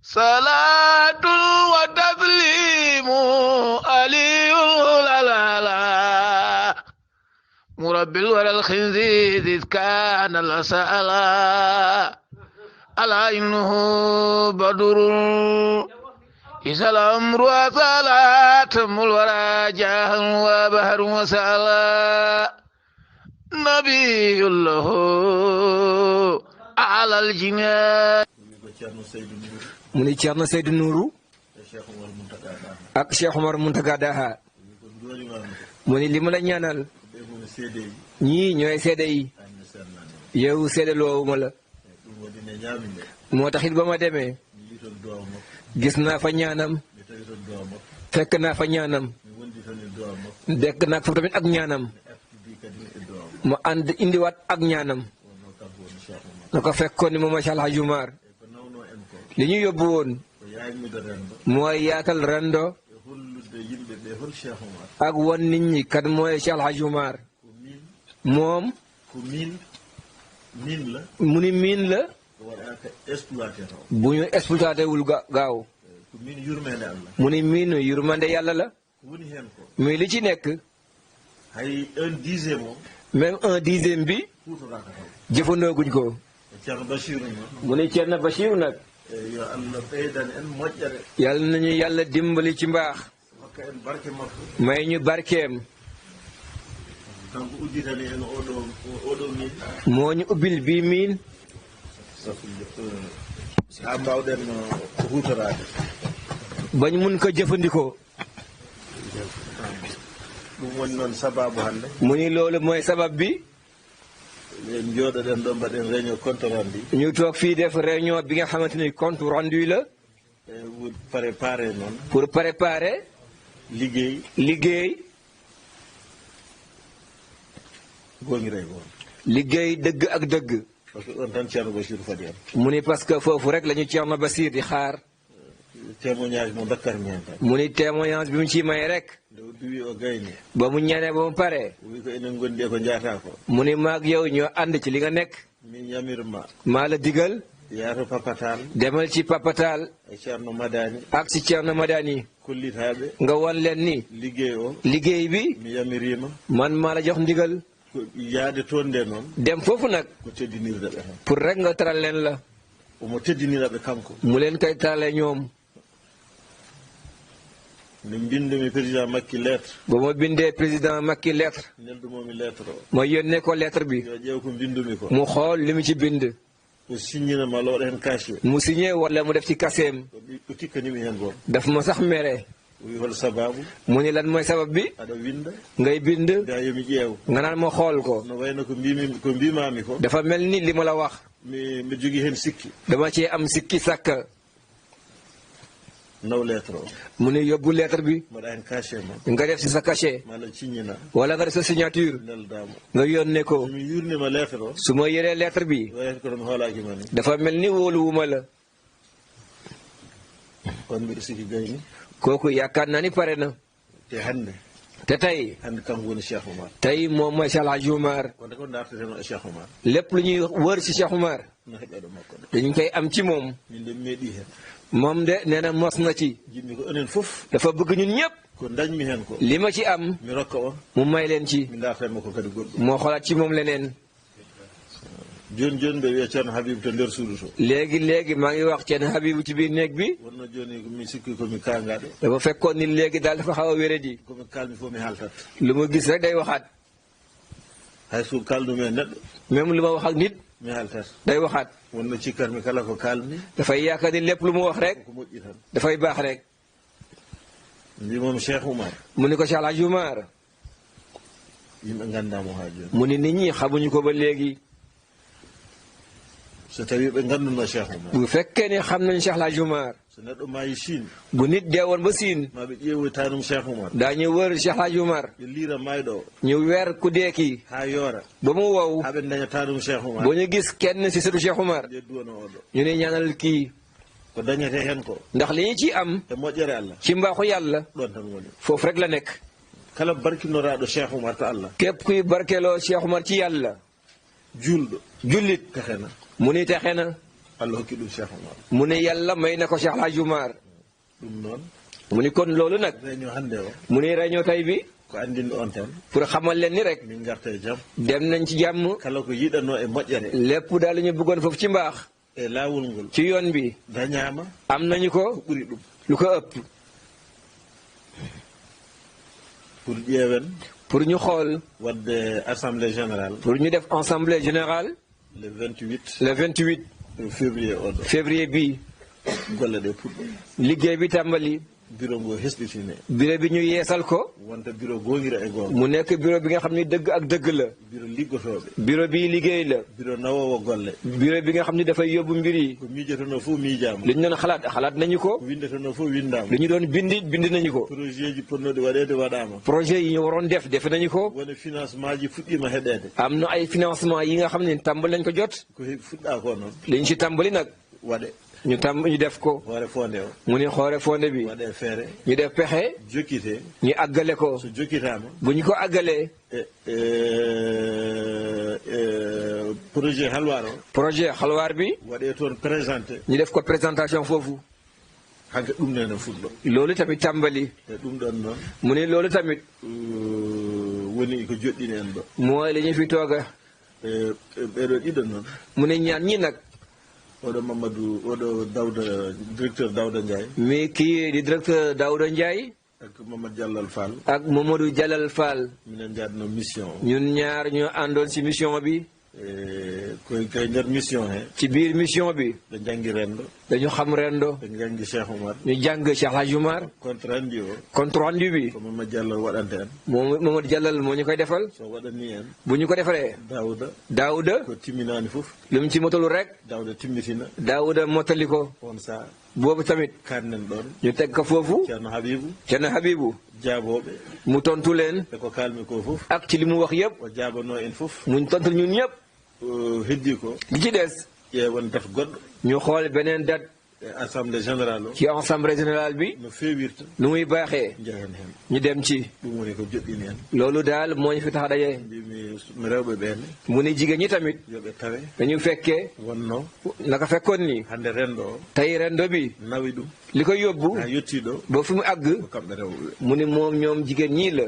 صلاة وتسليم علي لا مربي الورى الخنزير إذ كان الأسألا ألا إنه بدر إذا الأمر وصلات الورى جاه وبهر وسألا نبي له على الجنان mu ni Ceerno Seydou Nourou ak Cheikh Omar Muntaga Daha mu ni li ma la ñaanal ñii ñooy seede yi yow seede loowuma la moo taxit ba ma demee gis naa fa ñaanam fekk naa fa ñaanam dekk naa fa tamit ak ñaanam mu ànd indiwaat ak ñaanam na ko fekkoon ni moom Cheikh El Hadj Oumar li ñu yóbbu woon mooy yaatal rendo ak won nit ñi kan mooy Cheikh El Hadj Oumar moom mu ni miin la bu ñu exploité wul gaaw mu ni miinu yurmande yàlla la muy li ci nekk même 1/10 bi jëfandoo guñ ko mu ni Ceerno Bachir nag yàlla nañu yàlla dimbali ci mbaax may ñu barkeem moo ñu ubbil bii miin bañ mun ko jëfandikoo mu ni loolu mooy sabab bi ñu toog fii def réunion bi nga xamante ni compte rendu la pour préparer liggéey dëgg ak dëgg mu ni parce que foofu rek la ñu Ceerno Bachir di xaar mu ni témoignage bi mu ci may rek ba mu ñaanee ba mu pare mu ni maag yow ñoo ànd ci li nga nekk maa la digal demal ci papatal ak ci Ceerno Madani nga wan leen ni liggéey bi man maa la jox ndigal dem foofu nag pour rek nga taral leen la mu leen koy tarale ñoom ba ma bindee président Macky lettre ma yónnee ko lettre bi mu xool li mu ci bind mu signé wala mu def ci kaseem daf ma sax mere mu ni lan mooy sabab bi ngay bind nga naan ma xool ko dafa mel ni li ma la wax dama cee am sikki sàkka mu ni yóbbu lettre bi nga def ci sa cachet wala nga def sa signature nga yónnee ko su ma yëree lettre bi dafa mel ni wóoluwuma la kooku yaakaar naa ni pare na te tey moom mooy Cheikh El Hadj Oumar lépp lu ñuy wër ci Cheikh Oumar dañu koy am ci moom moom de nee na mos na ci dafa bëgg ñun ñëpp li ma ci am mu may leen ci moo xoolaat ci moom leneen léegi maa ngi wax Ceerno Habibu ci biir néeg bi dafa fekkoon ni léegi daal dafa xaw a wéradi lu ma gis rek day waxaat même lu ma wax ak nit day waxaat dafay yaakaar ni lépp lu mu wax rek dafay baax rek mu ni ko Cheikh El Hadj Oumar mu ni nit ñi xamuñu ko ba léegi bu fekkee ne xam nañ Cheikh El Hadj Oumar bu nit deewoon ba siin daañu wër Cheikh El Hadj Oumar ñu weer ku deeki ba mu wow ba ñu gis kenn ci sëtu Cheikh Oumar ñu ne ñaanal kii ndax li ñu ci am ci mbaaxu yàlla foofu rek la nekk képp kuy barkeeloo Cheikh Oumar ci yàlla jullit mu ni texe na Allah hokki ɗum Cheikh Oumar. mu ne yàlla may na ko Cheikh Hadj Oumar. ɗum noon. mu ni kon loolu nag. réunion hannde o. mu ne réunion tay bi. ko andinde on tan. pour xamal leen ni rek. min garta e jam. dem nañ ci jàmm. kala ko yiɗanoo e moƴƴere. lépp daal la ñu bëggoon foofu ci mbaax. e laawol ngol. ci yoon bi. dañaama. am nañu ko. ko ɓuri ɗum. lu ko ëpp. pour ƴeewen. pour ñu xool. wadde assemblée générale. pour ñu def assemblée générale. le 28. le 28. février oɗo. février bii. golle ɗe puɗɗo. liggéey bi tàmbali. bureau ngo hesɗitine. bureau bi ñu yeesal ko. wonta bureau gongira e goonga. mu nekk bureau bi nga xam ni dëgg ak dëgg la. bureau liggotooɓe. bureau bi liggéey la. bureau nawowo golle. bureau bi nga xam ni dafay yóbbu mbir yi. ko miijotonoo fof miijaama. li ñu doon xalaat nañu ko. ko windetonoo fof windaama. li ñu doon bind nañu ko. projet ji ponnoɗe waɗeede waɗaama. projet yi ñu waroon def nañu ko. wone financement ji fuɗɗiima heɗeede. am na ay financement yi nga xam ne tàmbali nañ ko jot. ko fuɗɗaa ko noon. li ñu ci tàmbali nag. waɗe. ñu def ko. hoore fonde o. mu ni xoore fonde bi. waɗee feere. ñu def pexe. jokkitee. ñu àggale ko. so jokkitaama. bu ñu ko àggalee. projet halwar o. projet xalwaar bi. waɗee toon présenté. ñu def ko présentation foofu. hanke ɗum nene fuɗɗo. loolu tamit tàmbali. e ɗum ɗon noon. mu ni loolu tamit. woni ko joɗɗini en ɗo. mooy li ñu fi tooga. ɓeɗo ɗiɗo noon. mu ne ñaan ñi nag. oɗo Mamadou oɗo Dawda directeur Dawda Ndiaye. mais kii di directeur Dawda Ndiaye. ak Mamadou Diallal Fall. ak Mamadou Diallal Fall. minen jaadno mission o. ñun ñaar ñoo àndoon ci mission bi. koye nder mission he. ci biir mission bi. ɓe janngi renndo. dañu xam rendo. ɓe janngi Cheikh Oumar. ñu jàng Cheikh Hadj Oumar. compte rendu o. compte rendu bi. ko Mamadou Diallal waɗante en. moom Mamadou Diallal moo ñu koy defal. so waɗani en. bu ñu ko defalee. Daouda. ko timminaani fof. lu mu ci motalu rek. Daouda timmitina. Daouda motali ko. on saa. boobu tamit. kannen ɗon. ñu teg ko foofu. Ceerno Habibou. jaabooɓe. mu tontu leen. e ko kalmi ko fof. ak ci li mu wax yëpp. o jaabanoo en fof. muñ tontu ñun ñëpp. heddi ko. li ci des. ƴeewon date goɗɗo. ñu xool beneen date. assemblée générale o. ci assemblée générale bi. no feewirta. nu muy baaxee. njehen hen. ñu dem ci. ɗum woni ko joɗɗini en. loolu daal moo ñu fi tax a daje. mi rewɓe ɓeene. mu ni jigéen ñi tamit. yoɓe tawe. dañu fekkee. wonno. naka fekkoon ni. hande rendo o. tey rendo bi. nawi ɗum. li ko yóbbu. ha yetti ɗo. ba fu mu àgg. ko kamɓe rewɓe. mu ni moom ñoom jigéen ñii la.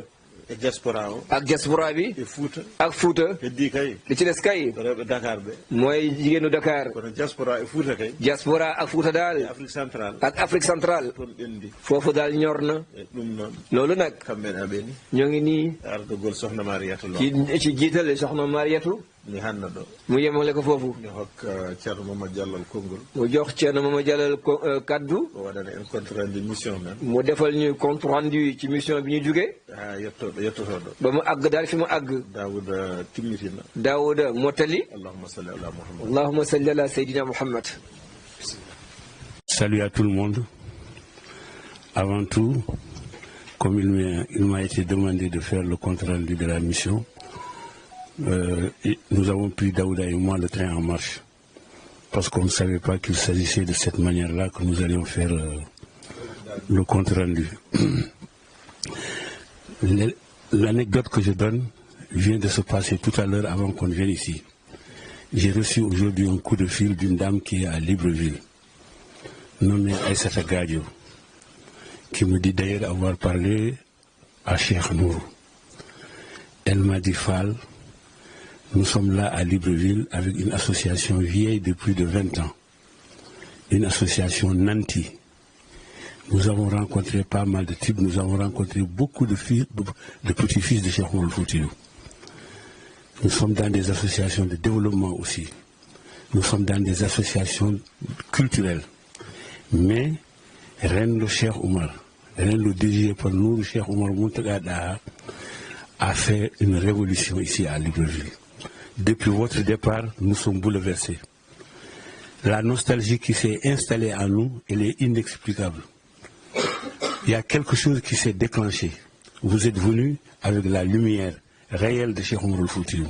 e diaspora o. ak diaspora bi. e Fouta. ak Fouta. heddi kay. li ci des kay. ko rewɓe Dakar ɓe. mooy jigéenu Dakar. kono diaspora e Fouta kay. diaspora ak Fouta daal. Afrique centrale. ak Afrique centrale. toon ɓendi. foofu daal ñor na. e ɗum noon. loolu nag. kamɓe aɓeni. ñoo ngi nii. ardogol sohna Mariatu Lo. ci jiitale soxna Mariatu. mi hanna ɗo. mu yemale ko foofu. mi hokka Ceerno Mamadou Diallal konngol. mu jox Ceerno Mamadou Diallal kaddu. o waɗana en compte rendu mission men. mu defal ñu compte rendu ci mission bi ñu jugee. ha yettotoɗo. ba mu àgg daal fi mu àgg. Daouda timmitina. Daouda mottali. allahumma salli ala Muhammad. allahumma salli ala Seydina Muhammad. Salut à tout le monde. Avant tout, comme il m'a été demandé de faire le compte rendu de la mission, nous avons pris Daouda et moi le train en marche. Parce qu'on ne savait pas qu'il s'agissait de cette manière-là que nous allions faire le compte rendu. L'anecdote que je donne vient de se passer tout à l'heure avant qu'on vienne ici. J'ai reçu aujourd'hui un coup de fil d'une dame qui est à Libreville, nommée Aïssata Gadio, qui me dit d'ailleurs avoir parlé à Cheikh Nourou. Elle m'a dit, Fall, nous sommes là à Libreville avec une association vieille de plus de 20 ans, une association nantie. Nous avons rencontré pas mal de types, nous avons rencontré beaucoup de petits-fils de Cheikh Oumar Foutiyou. Nous sommes dans des associations de développement aussi. Nous sommes dans des associations culturelles. Mais Rendo Cheikh Oumar, Rendo dirigé par nous, Cheikh Oumar Muntaga Daha, a fait une révolution ici à Libreville. Depuis votre départ, nous sommes bouleversés. La nostalgie qui s'est installée en nous, elle est inexplicable. Il y a quelque chose qui s'est déclenché. Vous êtes venus avec la lumière réelle de Cheikh Oumar Foutiyou.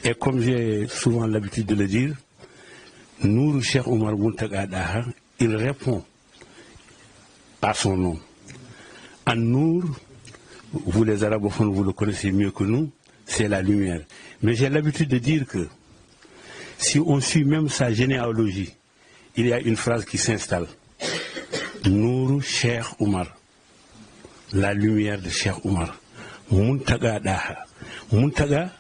Et comme j'ai souvent l'habitude de le dire, nous, Cheikh Oumar Muntaga Daha, il répond à son nom. En Nour, vous les arabophones, vous le connaissez mieux que nous, c'est la lumière. Mais j'ai l'habitude de dire que si on suit même sa généalogie, il y a une phrase qui s'installe. Nourou Cheikh Oumar, la lumière de Cheikh Oumar. Muntaga Daha. Muntaga,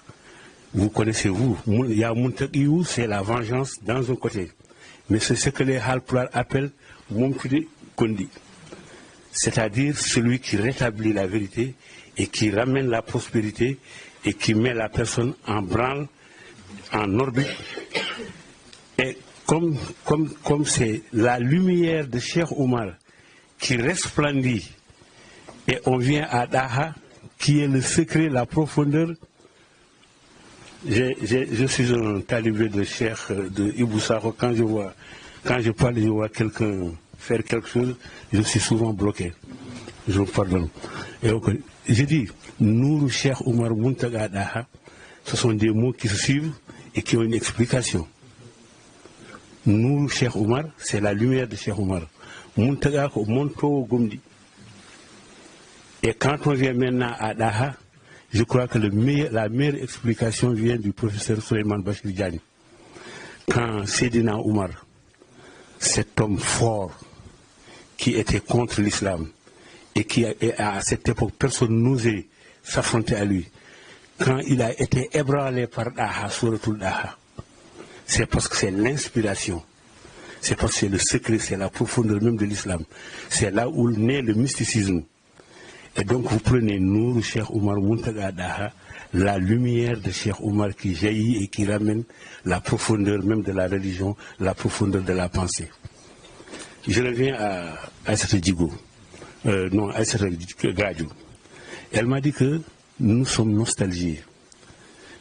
vous connaissez vous. Il y a Muntagiou, c'est la vengeance dans un côté. Mais c'est ce que les Halpulaar appellent Momtude Kondi. C'est-à-dire celui qui rétablit la vérité et qui ramène la prospérité et qui met la personne en branle, en orbite. Et comme c'est la lumière de Cheikh Oumar qui resplendit, et on vient à Daha, qui est le secret, la profondeur. Je suis un talibé de Cheikh, de Ibou Sakho. Quand je parle, je vois quelqu'un faire quelque chose, je suis souvent bloqué. Je vous pardonne. Et donc, je dis, Nourou Cheikh Oumar Muntaga Daha, ce sont des mots qui se suivent et qui ont une explication. Nourou Cheikh Oumar, c'est la lumière de Cheikh Oumar. Muntaga ko Monto Gomdi. Et quand on vient maintenant à Daha, je crois que la meilleure explication vient du professeur Souleymane Bachir Diagne. Quand Seydina Oumar, cet homme fort qui était contre l'islam et qui à cette époque personne n'osait s'affronter à lui, quand il a été ébranlé par Daha, Souratul Daha, c'est parce que c'est l'inspiration, c'est parce que c'est le secret, c'est la profondeur même de l'islam, c'est là où naît le mysticisme. Et donc vous prenez Nourou Cheikh Oumar Muntaga Daha, la lumière de Cheikh Oumar qui jaillit et qui ramène la profondeur même de la religion, la profondeur de la pensée. Je reviens à Aïssata Djigo, non, Aïssata Gadio. Elle m'a dit que nous sommes nostalgiques.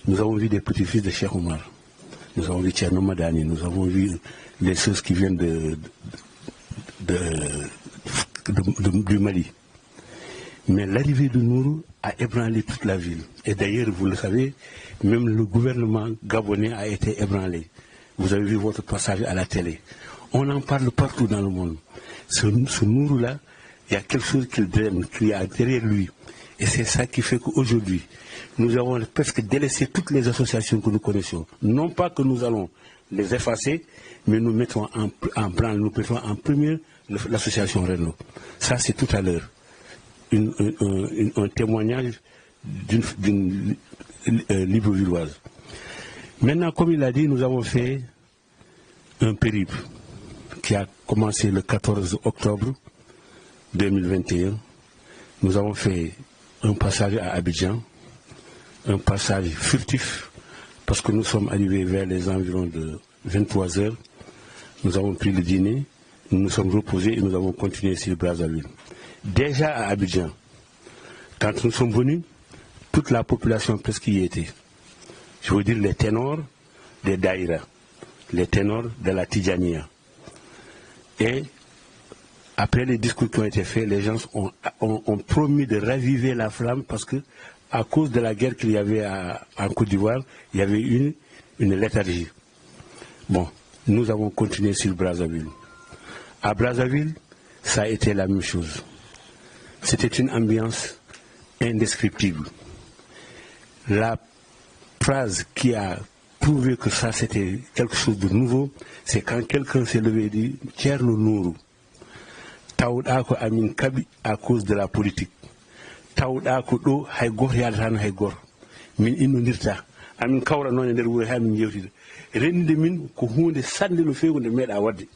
Nous avons vu des petits-fils de Cheikh Oumar. Nous avons vu Thierno Madani, nous avons vu les choses qui viennent du Mali. Mais l'arrivée de Nourou a ébranlé toute la ville. Et d'ailleurs, vous le savez, même le gouvernement gabonais a été ébranlé. Vous avez vu votre passage à la télé. On en parle partout dans le monde. Ce Nourou-là, il y a quelque chose qu'il draine, qu'il y a derrière lui. Et c'est ça qui fait qu'aujourd'hui, nous avons presque délaissé toutes les associations que nous connaissions. Non pas que nous allons les effacer, mais nous mettons en branle, nous mettons en première l'association Renault. Ça, c'est tout à l'heure. Un témoignage d'une Librevilloise. Maintenant, comme il a dit, nous avons fait un périple qui a commencé le 14 octobre 2021. Nous avons fait un passage à Abidjan, un passage furtif, parce que nous sommes arrivés vers les environs de 23 heures. Nous avons pris le dîner, nous nous sommes reposés et nous avons continué sur Brazzaville. Déjà à Abidjan, quand nous sommes venus, toute la population presque y était. Je veux dire les ténors des Daïra, les ténors de la Tidjania. Et après les discours qui ont été faits, les gens ont promis de raviver la flamme parce que, à cause de la guerre qu'il y avait en Côte d'Ivoire, il y avait une léthargie. Bon, nous avons continué sur Brazzaville. À Brazzaville, ça a été la même chose. C'était une ambiance indescriptible. La phrase qui a prouvé que ça c'était quelque chose de nouveau, c'est quand quelqu'un s'est levé et dit Thierno Nourou, tawda ko amin kabi à cause de la politique. Tawda ko do hay gor yaltano hay gor. Min innondirta amin kawra non e nder wuro ha min jewtida. Rende min ko hunde sande no fewu nde meeɗa wadde.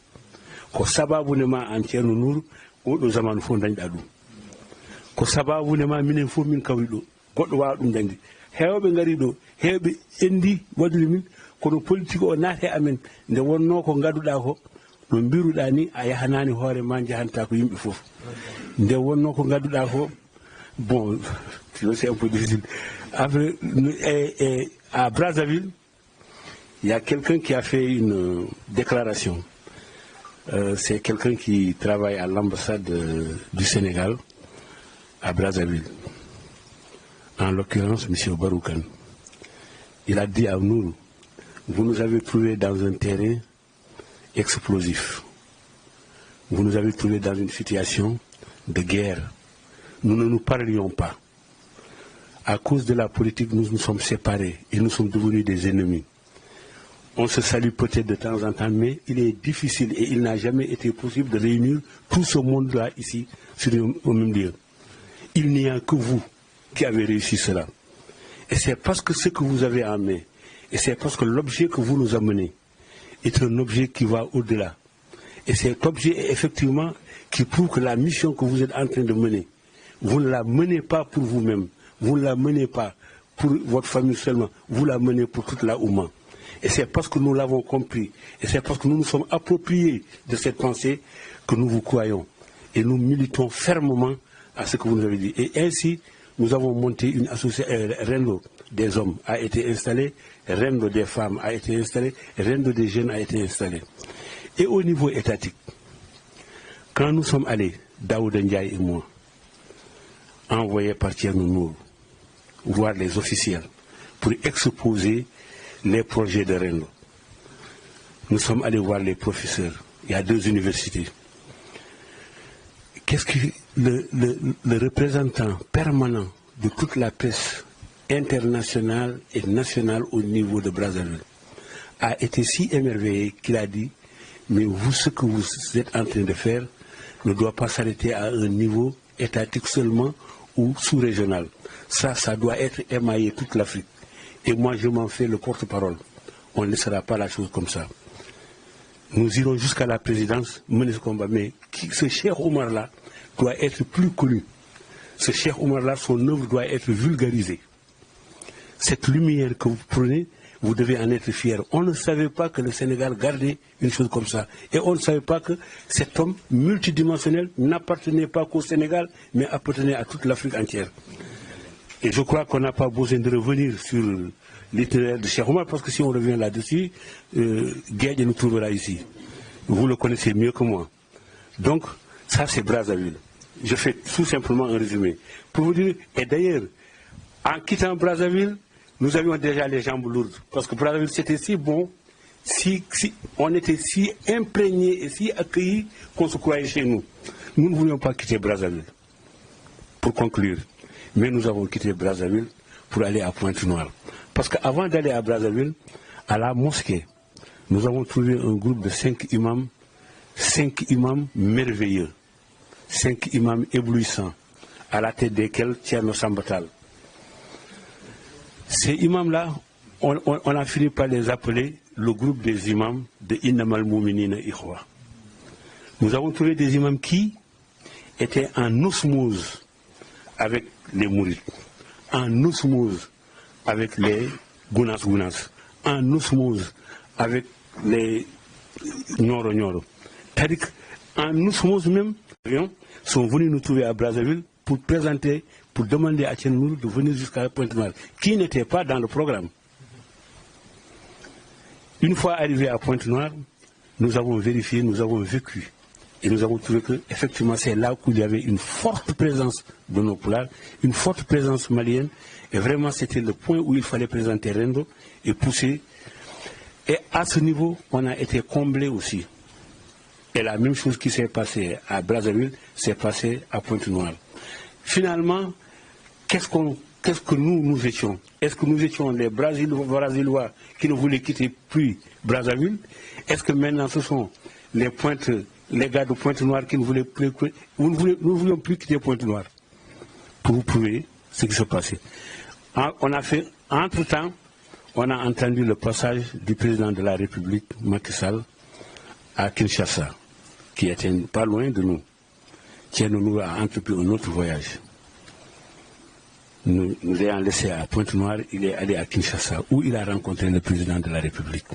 Ko sababu ne ma an Thierno Nourou oɗo zamanu fof dañɗa ɗum. Ko sababu ne ma minen fof min kawri ɗo goɗɗo wawa ɗum dañde. Hewɓe ngari ɗo hewɓe endi wadude min kono politique o naate amen nde wonno ko gaduɗa ko no mbiruɗa ni a yahanani hoore ma jahanta ko yimɓe fof nde wonno ko gaduɗa ko bon c'est un peu difficile. Après, à Brazzaville, il y a quelqu'un qui a fait une déclaration. C'est quelqu'un qui travaille à l'ambassade du Sénégal à Brazzaville. En l'occurrence, M. Baroukan. Il a dit à nous, vous nous avez trouvés dans un terrain explosif. Vous nous avez trouvés dans une situation de guerre. Nous ne nous parlions pas. À cause de la politique, nous nous sommes séparés et nous sommes devenus des ennemis. on se salue peut-être de temps en temps, mais il est difficile et il n'a jamais été possible de réunir tout ce monde-là ici, au même lieu. Il n'y a que vous qui avez réussi cela. Et c'est parce que ce que vous avez en main, et c'est parce que l'objet que vous nous amenez est un objet qui va au-delà. Et cet objet, effectivement, qui prouve que la mission que vous êtes en train de mener, vous ne la menez pas pour vous-même, vous ne la menez pas pour votre famille seulement, vous la menez pour toute la Oumma. Et c'est parce que nous l'avons compris, et c'est parce que nous nous sommes appropriés de cette pensée que nous vous croyons. Et nous militons fermement à ce que vous nous avez dit. Et ainsi, nous avons monté une association, Rendo des hommes a été installé, Rendo des femmes a été installé, Rendo des jeunes a été installé. Et au niveau étatique, quand nous sommes allés, Daouda Ndiaye et moi, envoyés par Thierno Nour, voir les officiels pour exposer les projets de Rendo. Nous sommes allés voir les professeurs. Il y a 2 universités. Qu'est-ce que le représentant permanent de toute la presse internationale et nationale au niveau de Brazzaville a été si émerveillé qu'il a dit « Mais vous, ce que vous êtes en train de faire ne doit pas s'arrêter à un niveau étatique seulement ou sous-régional. Ça doit être émaillé toute l'Afrique. Et moi, je m'en fais le porte-parole. On ne laissera pas la chose comme ça. Nous irons jusqu'à la présidence, mener ce combat. Mais ce Cheikh Omar-là doit être plus connu. Ce Cheikh Omar-là, son œuvre doit être vulgarisée. Cette lumière que vous prenez, vous devez en être fier. On ne savait pas que le Sénégal gardait une chose comme ça. Et on ne savait pas que cet homme multidimensionnel n'appartenait pas qu'au Sénégal, mais appartenait à toute l'Afrique entière. Et je crois qu'on n'a pas besoin de revenir sur l'itinéraire de Cheikh Omar, parce que si on revient là-dessus, Guedje nous trouvera ici. Vous le connaissez mieux que moi. Donc, ça c'est Brazzaville. Je fais tout simplement un résumé. Pour vous dire, et d'ailleurs, en quittant Brazzaville, nous avions déjà les jambes lourdes. Parce que Brazzaville, c'était si bon, on était si imprégnés et si accueillis qu'on se croyait chez nous. Nous ne voulions pas quitter Brazzaville. Pour conclure. Mais nous avons quitté Brazzaville pour aller à Pointe-Noire. Parce qu'avant d'aller à Brazzaville, à la mosquée, nous avons trouvé un groupe de 5 imams merveilleux, 5 imams éblouissants, à la tête desquels Thierno Sambatal. Ces imams-là, on a fini par les appeler le groupe des imams de Innamal Mouminina Ikhwa. Nous avons trouvé des imams qui étaient en osmose avec les mourides, en osmose avec les gounas, en osmose avec les Nyoro. C'est-à-dire qu'en osmose même, sont venus nous trouver à Brazzaville pour présenter, pour demander à Thierno de venir jusqu'à Pointe-Noire, qui n'était pas dans le programme. Une fois arrivé à Pointe-Noire, nous avons vérifié, nous avons vécu. Et nous avons trouvé qu'effectivement, c'est là où il y avait une forte présence de nos Pulaars, une forte présence malienne. Et vraiment, c'était le point où il fallait présenter Rendo et pousser. Et à ce niveau, on a été comblé aussi. Et la même chose qui s'est passée à Brazzaville s'est passée à Pointe-Noire. Finalement, qu'est-ce que nous étions? Est-ce que nous étions les Brasilois qui ne voulaient quitter plus Brazzaville? Est-ce que maintenant ce sont les gars de Pointe-Noire qui ne voulaient plus... Nous ne voulions plus quitter Pointe-Noire pour vous prouver ce qui se passait. On a fait, entre-temps, on a entendu le passage du président de la République, Macky Sall, à Kinshasa, qui était pas loin de nous. Thierno Nour a entrepris un autre voyage. Nous l'ayons laissé à Pointe-Noire, il est allé à Kinshasa, où il a rencontré le président de la République,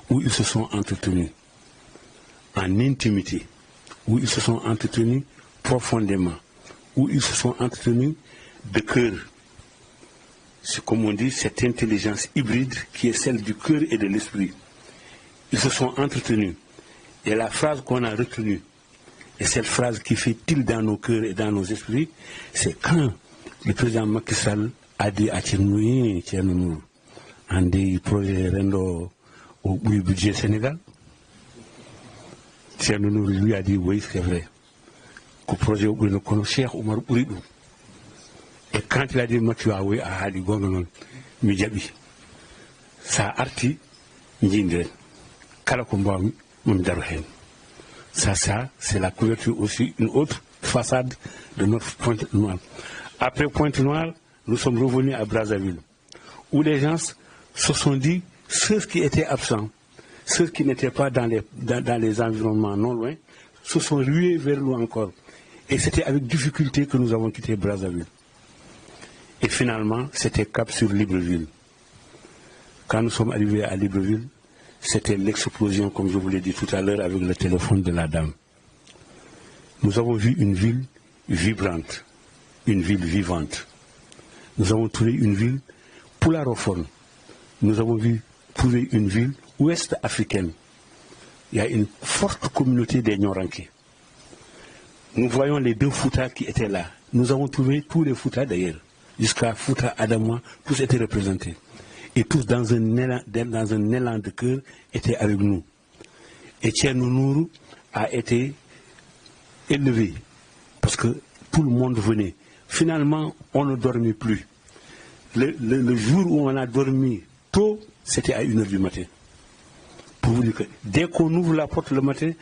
où ils se sont entretenus en intimité, où ils se sont entretenus profondément, où ils se sont entretenus de cœur. C'est comme on dit, cette intelligence hybride qui est celle du cœur et de l'esprit. Ils se sont entretenus. Et la phrase qu'on a retenue, et cette phrase qui fait tilt dans nos cœurs et dans nos esprits, c'est quand le président Macky Sall a dit à Thierno Nour, en des projets Rendo au budget Sénégal, Thierno Nour lui a dit oui, c'est vrai. Que le projet Rendo Cheikh Omar Ouridou. Et quand il a dit Mathieu oui, a dit Gonganon, Midjabi. Ça a arti Ça, c'est la couverture aussi, une autre façade de notre Pointe-Noire. Après Pointe-Noire, nous sommes revenus à Brazzaville, où les gens se sont dit, ceux qui étaient absents, ceux qui n'étaient pas dans les environnements non loin, se sont rués vers nous encore. Et c'était avec difficulté que nous avons quitté Brazzaville. Et finalement, c'était cap sur Libreville. Quand nous sommes arrivés à Libreville, c'était l'explosion, comme je vous l'ai dit tout à l'heure, avec le téléphone de la dame. Nous avons vu une ville vibrante, une ville vivante. Nous avons trouvé une ville poularophone. Nous avons trouvé une ville ouest-africaine. Il y a une forte communauté des Nyoranké. Nous voyons les deux Fouta qui étaient là. Nous avons trouvé tous les Fouta d'ailleurs. Jusqu'à Fouta, Adama, tous étaient représentés. Et tous dans un élan de cœur étaient avec nous. Et Thierno Nourou a été élevé parce que tout le monde venait. Finalement, on ne dormait plus. Le jour où on a dormi tôt, c'était à 1h du matin. Pour vous dire que dès qu'on ouvre la porte le matin,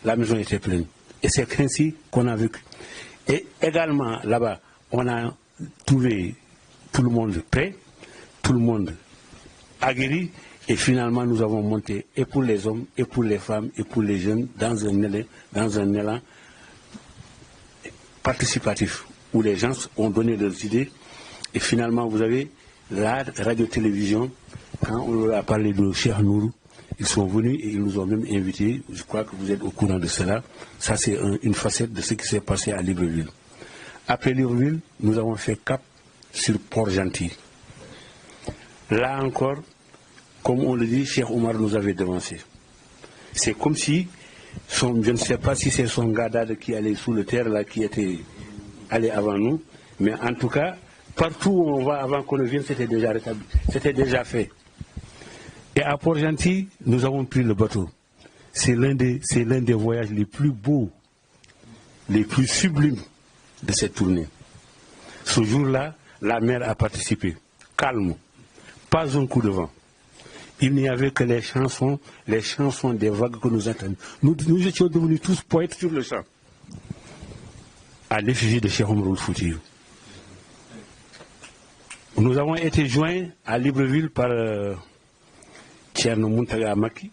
la maison était pleine. Et c'est ainsi qu'on a vécu. Et également, là-bas, on a trouvé tout le monde prêt, tout le monde aguerri, et finalement nous avons monté, et pour les hommes, et pour les femmes, et pour les jeunes, dans un élan participatif, où les gens ont donné leurs idées, et finalement vous avez la radio-télévision, quand on leur a parlé de Cheikh Nourou, ils sont venus et ils nous ont même invités, je crois que vous êtes au courant de cela, ça c'est une facette de ce qui s'est passé à Libreville. Après Libreville, nous avons fait cap sur Port-Gentil. Là encore, comme on le dit, Cheikh Omar nous avait devancé. C'est comme si, je ne sais pas si c'est son gadade qui allait sous le terre, là, qui était allé avant nous, mais en tout cas, partout où on va avant qu'on ne vienne, c'était déjà rétabli, c'était déjà fait. Et à Port-Gentil, nous avons pris le bateau. C'est l'un des voyages les plus beaux, les plus sublimes de cette tournée. Ce jour-là, la mer a participé, calme. Pas un coup de vent. Il n'y avait que les chansons des vagues que nous entendions. Nous étions devenus tous poètes sur le champ. À l'effigie de Cheikh Omar Foutiyou. Nous avons été joints à Libreville par Thierno Muntaga Maki,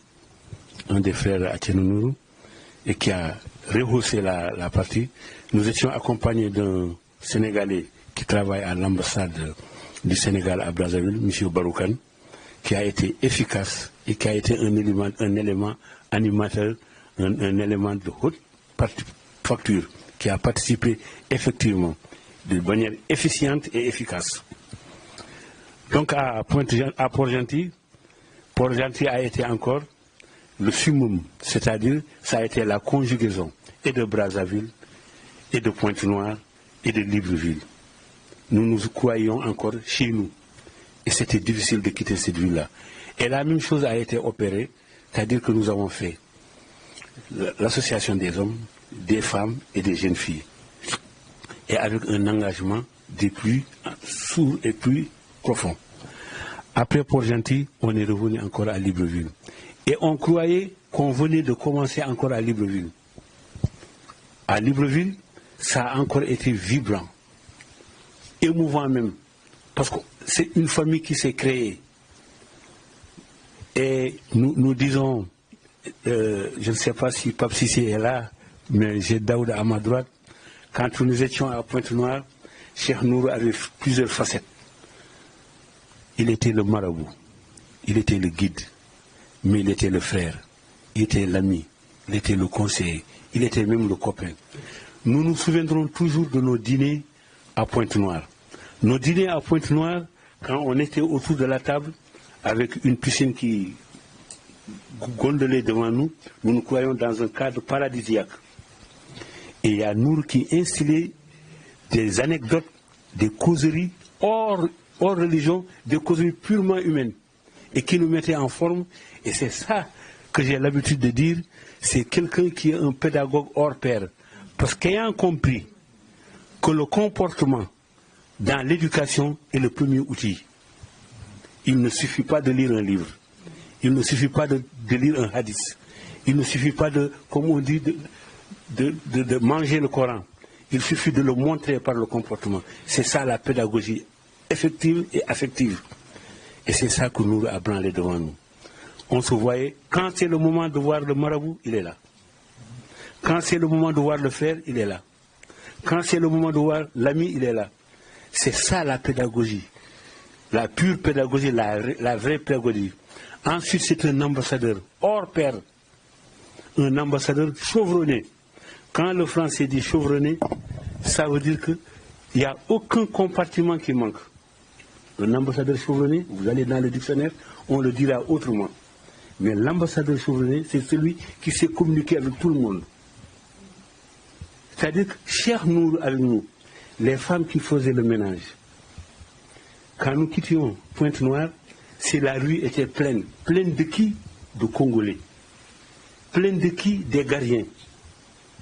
un des frères à Thierno Nourou, et qui a rehaussé la partie. Nous étions accompagnés d'un Sénégalais qui travaille à l'ambassade du Sénégal à Brazzaville, M. Baroukan, qui a été efficace et qui a été un élément animateur, un élément de haute facture, qui a participé effectivement de manière efficiente et efficace. Donc à Port-Gentil, Port-Gentil a été encore le summum, c'est-à-dire ça a été la conjugaison et de Brazzaville, et de Pointe-Noire, et de Libreville. Nous nous croyions encore chez nous. Et c'était difficile de quitter cette ville-là. Et la même chose a été opérée, c'est-à-dire que nous avons fait l'association des hommes, des femmes et des jeunes filles. Et avec un engagement des plus sourd et plus profond. Après Port-Gentil, on est revenu encore à Libreville. Et on croyait qu'on venait de commencer encore à Libreville. À Libreville, ça a encore été vibrant. Émouvant même, parce que c'est une famille qui s'est créée. Et nous disons, je ne sais pas si Pape Sissé est là, mais j'ai Daouda à ma droite. Quand nous étions à Pointe-Noire, Cheikh Nourou avait plusieurs facettes. Il était le marabout, il était le guide, mais il était le frère, il était l'ami, il était le conseiller, il était même le copain. Nous nous souviendrons toujours de nos dîners à Pointe-Noire. Nos dîners à Pointe-Noire, quand on était autour de la table, avec une piscine qui gondolait devant nous, nous nous croyons dans un cadre paradisiaque. Et il y a Nour qui instillait des anecdotes, des causeries hors religion, des causeries purement humaines, et qui nous mettait en forme. Et c'est ça que j'ai l'habitude de dire, c'est quelqu'un qui est un pédagogue hors pair. Parce qu'ayant compris que le comportement dans l'éducation est le premier outil, il ne suffit pas de lire un livre. Il ne suffit pas de lire un hadith. Il ne suffit pas de, comme on dit, de manger le Coran. Il suffit de le montrer par le comportement. C'est ça la pédagogie effective et affective. Et c'est ça que nous a branlé devant nous. On se voyait, quand c'est le moment de voir le marabout, il est là. Quand c'est le moment de voir le frère, il est là. Quand c'est le moment de voir l'ami, il est là. C'est ça la pédagogie. La pure pédagogie, la vraie pédagogie. Ensuite, c'est un ambassadeur hors pair. Un ambassadeur chevronné. Quand le français dit chevronné, ça veut dire qu'il n'y a aucun compartiment qui manque. Un ambassadeur chevronné, vous allez dans le dictionnaire, on le dira autrement. Mais l'ambassadeur chevronné, c'est celui qui sait communiquer avec tout le monde. C'est-à-dire que, Cheikh Nour avec nous, les femmes qui faisaient le ménage, quand nous quittions Pointe-Noire, si la rue était pleine. Pleine de qui? De Congolais. Pleine de qui? Des Gariens.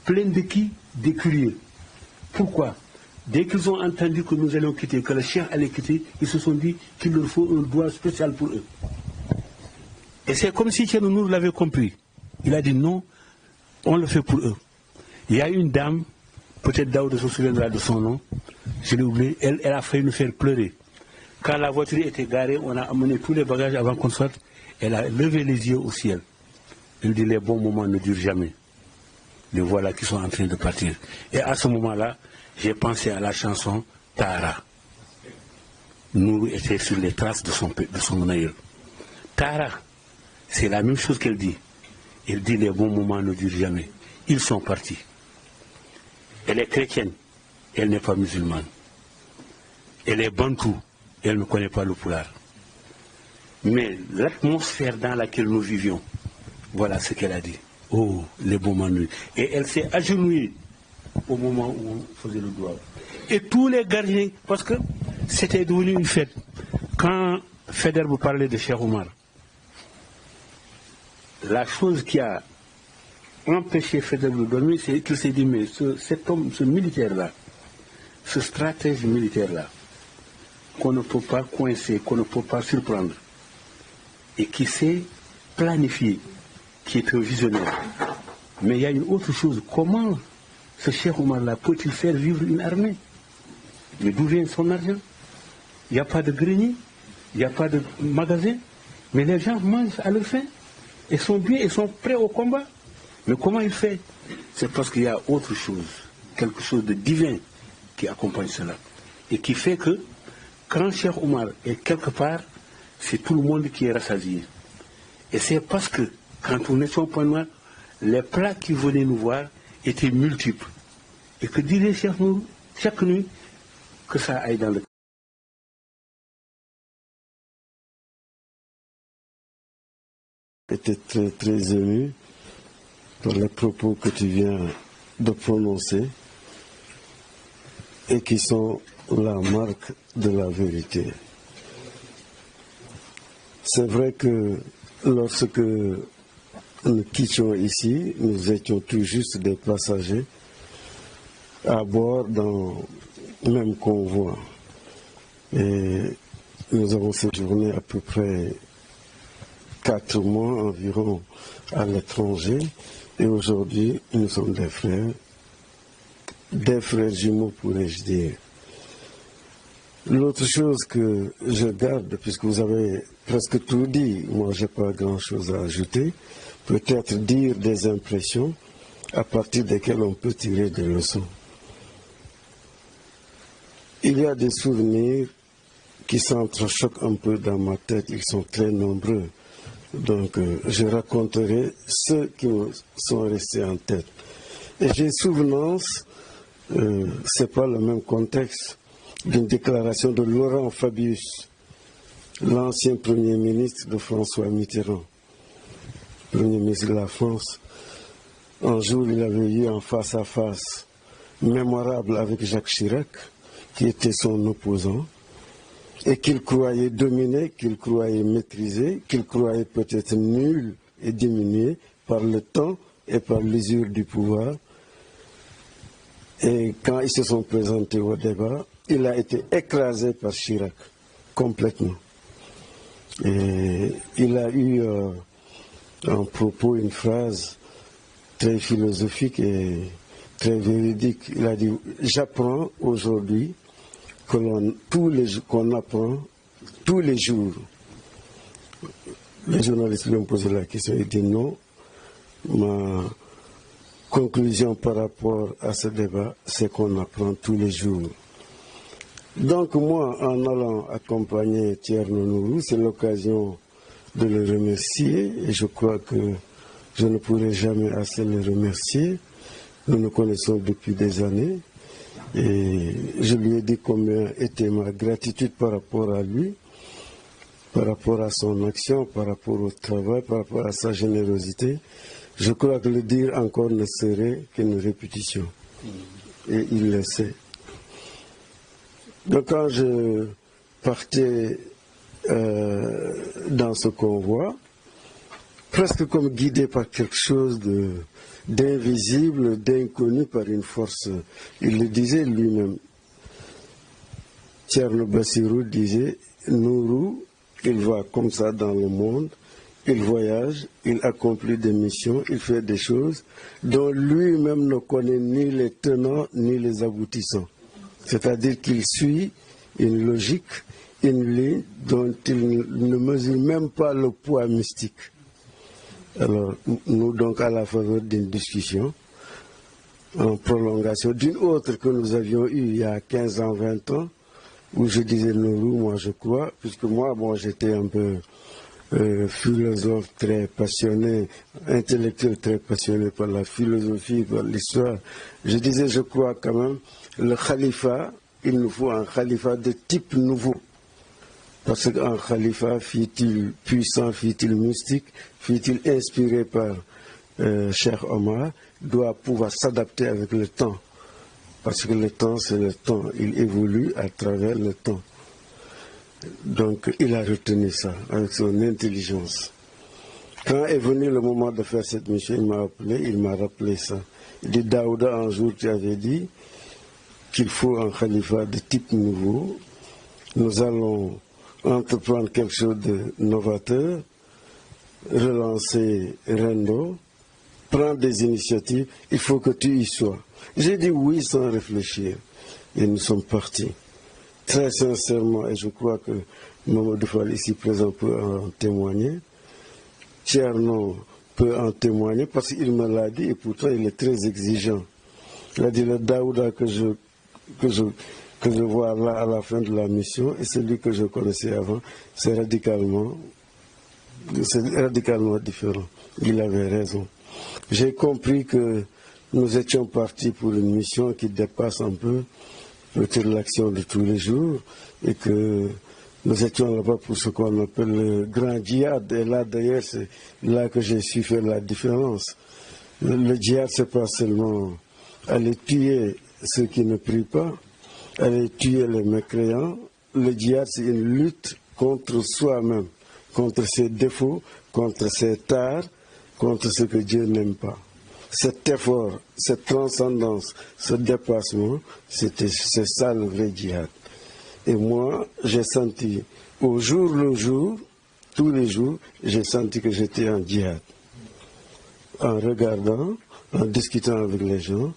Pleine de qui? Des curieux. Pourquoi? Dès qu'ils ont entendu que nous allions quitter, que le Cheikh allait quitter, ils se sont dit qu'il leur faut un droit spécial pour eux. Et c'est comme si Cheikh Nour l'avait compris. Il a dit non, on le fait pour eux. Il y a une dame, peut-être Daoud se souviendra de son nom, je l'ai oublié, elle a failli nous faire pleurer. Quand la voiture était garée, on a amené tous les bagages avant qu'on sorte, elle a levé les yeux au ciel. Elle dit les bons moments ne durent jamais. Les voilà qui sont en train de partir. Et à ce moment-là, j'ai pensé à la chanson Tara. Nous étions sur les traces de son aïeul. Tara, c'est la même chose qu'elle dit. Elle dit les bons moments ne durent jamais. Ils sont partis. Elle est chrétienne, elle n'est pas musulmane. Elle est bantou, elle ne connaît pas le poulard. Mais l'atmosphère dans laquelle nous vivions, voilà ce qu'elle a dit. Oh, les bons moments. Et elle s'est agenouillée au moment où on faisait le doigt. Et tous les gardiens, parce que c'était devenu une fête. Quand Feder vous parlait de Cheikh Omar, la chose qui a empêché Feder de dormir, c'est qu'il s'est dit, mais cet homme, ce militaire-là, ce stratège militaire-là, qu'on ne peut pas coincer, qu'on ne peut pas surprendre, et qui sait planifier, qui est un visionnaire. Mais il y a une autre chose, comment ce Cheikh Omar-là peut-il faire vivre une armée? Mais d'où vient son argent? Il n'y a pas de grenier, il n'y a pas de magasin, mais les gens mangent à leur faim, et sont bien, et sont prêts au combat. Mais comment il fait? C'est parce qu'il y a autre chose, quelque chose de divin qui accompagne cela. Et qui fait que, quand Cheikh Omar est quelque part, c'est tout le monde qui est rassasié. Et c'est parce que, quand on est sur Pointe-Noire, les plats qui venaient nous voir étaient multiples. Et que dirait Cheikh Nour, chaque nuit, que ça aille dans le... J'étais très très ému par les propos que tu viens de prononcer et qui sont la marque de la vérité. C'est vrai que lorsque nous quittions ici, nous étions tout juste des passagers à bord dans le même convoi. Et nous avons séjourné à peu près 4 mois environ à l'étranger. Et aujourd'hui, nous sommes des frères jumeaux, pourrais-je dire. L'autre chose que je garde, puisque vous avez presque tout dit, moi je n'ai pas grand-chose à ajouter, peut-être dire des impressions à partir desquelles on peut tirer des leçons. Il y a des souvenirs qui s'entrechoquent un peu dans ma tête, ils sont très nombreux. Donc je raconterai ceux qui me sont restés en tête. Et j'ai souvenance, ce n'est pas le même contexte, d'une déclaration de Laurent Fabius, l'ancien Premier ministre de François Mitterrand, Premier ministre de la France. Un jour, il avait eu un face-à-face mémorable avec Jacques Chirac, qui était son opposant, et qu'il croyait dominer, qu'il croyait maîtriser, qu'il croyait peut-être nul et diminué par le temps et par l'usure du pouvoir. Et quand ils se sont présentés au débat, il a été écrasé par Chirac, complètement. Et il a eu en propos une phrase très philosophique et très véridique. Il a dit « J'apprends aujourd'hui qu'on apprend tous les jours ». Les journalistes lui ont posé la question, il dit non. Ma conclusion par rapport à ce débat, c'est qu'on apprend tous les jours. Donc moi, en allant accompagner Thierno Nourou, c'est l'occasion de le remercier et je crois que je ne pourrai jamais assez le remercier. Nous nous connaissons depuis des années et je lui ai dit combien était ma gratitude par rapport à lui, par rapport à son action, par rapport au travail, par rapport à sa générosité. Je crois que le dire encore ne serait qu'une répétition. Et il le sait. Donc quand je partais dans ce convoi, presque comme guidé par quelque chose d'invisible, d'inconnu, par une force, il le disait lui-même. Thierno Bassirou disait, Nourou, il va comme ça dans le monde, il voyage, il accomplit des missions, il fait des choses dont lui-même ne connaît ni les tenants ni les aboutissants. C'est-à-dire qu'il suit une logique, une ligne dont il ne mesure même pas le poids mystique. Alors, nous donc à la faveur d'une discussion, en prolongation d'une autre que nous avions eue il y a 15 ans, 20 ans, où je disais Nourou, moi je crois, puisque moi, bon, j'étais un peu philosophe très passionné, intellectuel très passionné par la philosophie, par l'histoire. Je disais, je crois quand même, le khalifa, il nous faut un khalifa de type nouveau. Parce qu'un khalifa, fut-il puissant, fut-il mystique, fut-il inspiré par Cheikh Omar, doit pouvoir s'adapter avec le temps. Parce que le temps, c'est le temps. Il évolue à travers le temps. Donc, il a retenu ça avec son intelligence. Quand est venu le moment de faire cette mission, il m'a appelé, il m'a rappelé ça. Il dit, Daouda, un jour, tu avais dit qu'il faut un khalifa de type nouveau. Nous allons entreprendre quelque chose de novateur, relancer Rendo, prendre des initiatives, il faut que tu y sois. J'ai dit oui sans réfléchir. Et nous sommes partis. Très sincèrement, et je crois que Mamadou Fall ici présent peut en témoigner. Thierno peut en témoigner parce qu'il me l'a dit et pourtant il est très exigeant. Il a dit le Daouda que je vois là à la fin de la mission et celui que je connaissais avant, c'est radicalement différent. Il avait raison. J'ai compris que nous étions partis pour une mission qui dépasse un peu peut-être l'action de tous les jours et que nous étions là-bas pour ce qu'on appelle le grand djihad. Et là, d'ailleurs, c'est là que j'ai su faire la différence. Le djihad, c'est pas seulement aller tuer ceux qui ne prient pas, aller tuer les mécréants. Le djihad, c'est une lutte contre soi-même, contre ses défauts, contre ses tares, contre ce que Dieu n'aime pas. Cet effort, cette transcendance, ce dépassement, c'est ça le vrai djihad. Et moi, j'ai senti, au jour le jour, tous les jours, j'ai senti que j'étais en djihad. En regardant, en discutant avec les gens,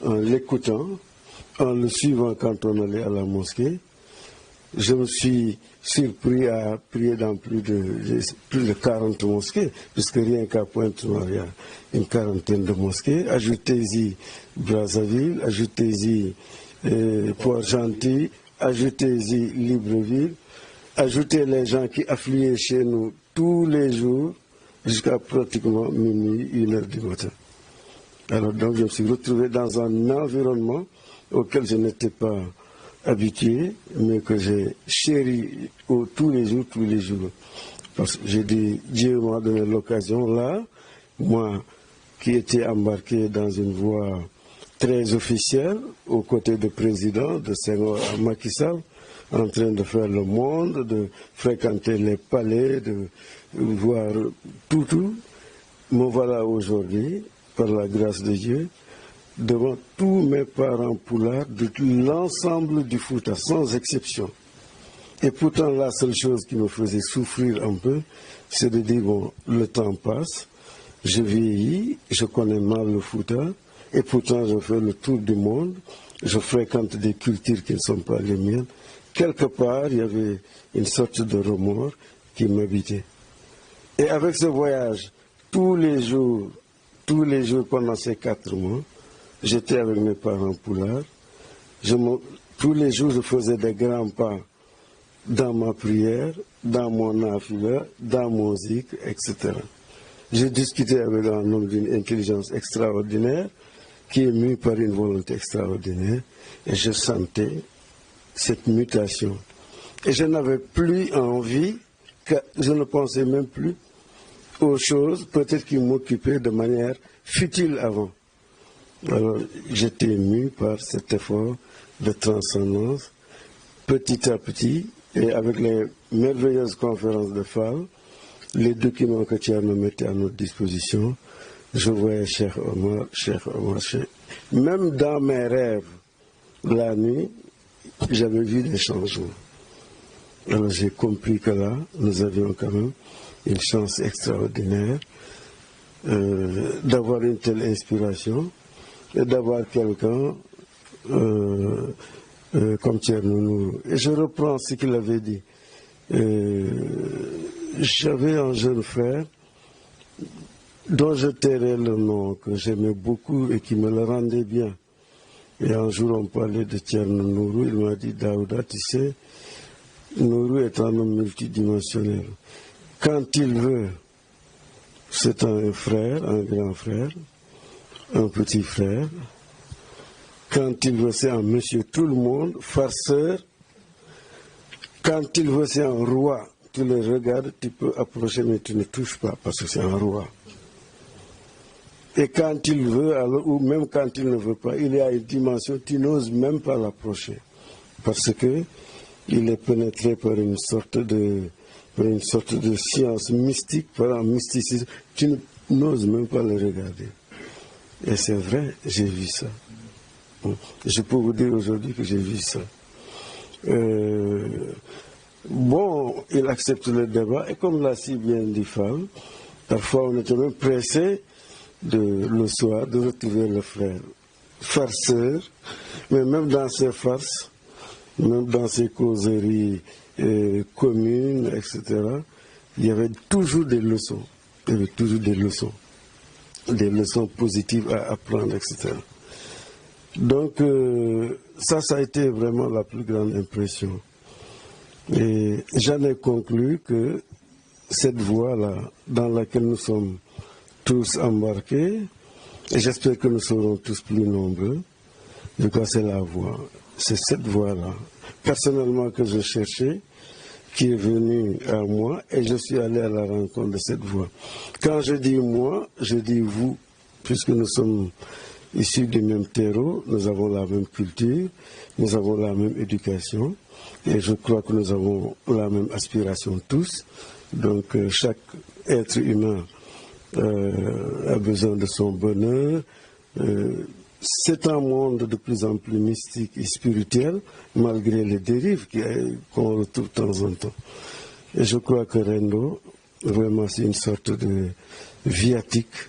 en l'écoutant, en le suivant quand on allait à la mosquée, je me suis surpris à prier dans plus de 40 mosquées, puisque rien qu'à Pointe-Noire, il y a une quarantaine de mosquées. Ajoutez-y Brazzaville, ajoutez-y Port-Gentil, ajoutez-y Libreville, ajoutez les gens qui affluaient chez nous tous les jours, jusqu'à pratiquement minuit, 1h du matin. Alors donc je me suis retrouvé dans un environnement auquel je n'étais pas habitué, mais que j'ai chéri tous les jours. Parce que j'ai dit, Dieu m'a donné l'occasion là, moi qui étais embarqué dans une voie très officielle, aux côtés du président, de Senghor à Macky Sall, en train de faire le monde, de fréquenter les palais, de voir tout. Me voilà aujourd'hui, par la grâce de Dieu, devant tous mes parents poulards de l'ensemble du Fouta, sans exception. Et pourtant, la seule chose qui me faisait souffrir un peu, c'est de dire, bon, le temps passe, je vieillis, je connais mal le Fouta, et pourtant je fais le tour du monde, je fréquente des cultures qui ne sont pas les miennes. Quelque part, il y avait une sorte de remords qui m'habitait. Et avec ce voyage, tous les jours pendant ces 4 mois, j'étais avec mes parents poulards. Tous les jours, je faisais des grands pas dans ma prière, dans mon nafila, dans mon zikr, etc. J'ai discuté avec un homme d'une intelligence extraordinaire, qui est mu par une volonté extraordinaire, et je sentais cette mutation. Et je n'avais plus envie, je ne pensais même plus aux choses, peut-être qui m'occupaient de manière futile avant. Alors j'étais ému par cet effort de transcendance, petit à petit, et avec les merveilleuses conférences de FAO, les documents que Thierno mettait à notre disposition, je voyais Cheikh Omar. Même dans mes rêves, la nuit, j'avais vu des changements. Alors j'ai compris que là, nous avions quand même une chance extraordinaire d'avoir une telle inspiration et d'avoir quelqu'un comme Thierno Nourou. Et je reprends ce qu'il avait dit. J'avais un jeune frère dont je tairais le nom, que j'aimais beaucoup et qui me le rendait bien. Et un jour, on parlait de Thierno Nourou, il m'a dit, Daouda, tu sais, Nourou est un homme multidimensionnel. Quand il veut, c'est un frère, un grand frère, un petit frère. Quand il veut, c'est un monsieur tout le monde, farceur. Quand il veut, c'est un roi. Tu le regardes, tu peux approcher, mais tu ne touches pas, parce que c'est un roi. Et quand il veut, alors, ou même quand il ne veut pas, il y a une dimension, tu n'oses même pas l'approcher. Parce que il est pénétré par une sorte de science mystique, par un mysticisme. Tu n'oses même pas le regarder. Et c'est vrai, j'ai vu ça. Je peux vous dire aujourd'hui que j'ai vu ça. Bon, il accepte le débat, et comme l'a si bien dit Fall, parfois on était même pressé le soir de retrouver le frère farceur, mais même dans ces farces, même dans ces causeries communes, etc., il y avait toujours des leçons. Il y avait toujours des leçons positives à apprendre, etc. Donc, ça a été vraiment la plus grande impression. Et j'en ai conclu que cette voie-là, dans laquelle nous sommes tous embarqués, et j'espère que nous serons tous plus nombreux, de quoi c'est la voie. C'est cette voie-là, personnellement, que je cherchais, qui est venue à moi, et je suis allé à la rencontre de cette voie. Quand je dis moi, je dis vous, puisque nous sommes issus du même terreau, nous avons la même culture, nous avons la même éducation, et je crois que nous avons la même aspiration tous. Donc chaque être humain a besoin de son bonheur. C'est un monde de plus en plus mystique et spirituel, malgré les dérives qu'on retrouve de temps en temps. Et je crois que Rendo, vraiment, c'est une sorte de viatique.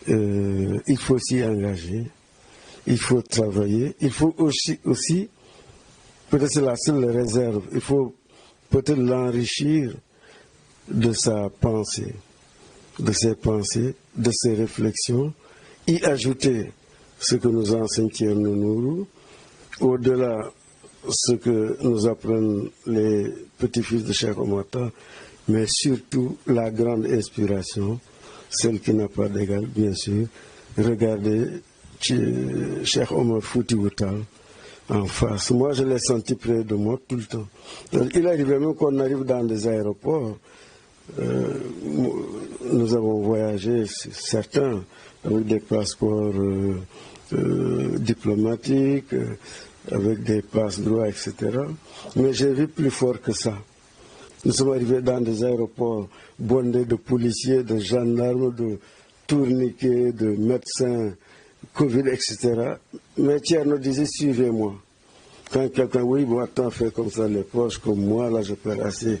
Il faut s'y engager, il faut travailler, il faut aussi peut-être c'est la seule réserve, il faut peut-être l'enrichir de sa pensée, de ses pensées, de ses réflexions, y ajouter ce que nous enseigne Thierno Nourou, au-delà ce que nous apprennent les petits-fils de Cheikh Omar, mais surtout la grande inspiration, celle qui n'a pas d'égal, bien sûr. Regardez Cheikh Omar Foutiyou Tall en face. Moi, je l'ai senti près de moi tout le temps. Il arrivait même qu'on arrive dans des aéroports. Nous avons voyagé, certains, avec des passeports diplomatiques, avec des passe-droits, etc. Mais j'ai vu plus fort que ça. Nous sommes arrivés dans des aéroports bondés de policiers, de gendarmes, de tourniquets, de médecins, Covid, etc. Mais Thierno disait, suivez-moi. Quand quelqu'un, oui, bon, attends, fais comme ça les poches, comme moi, là, je perds assez,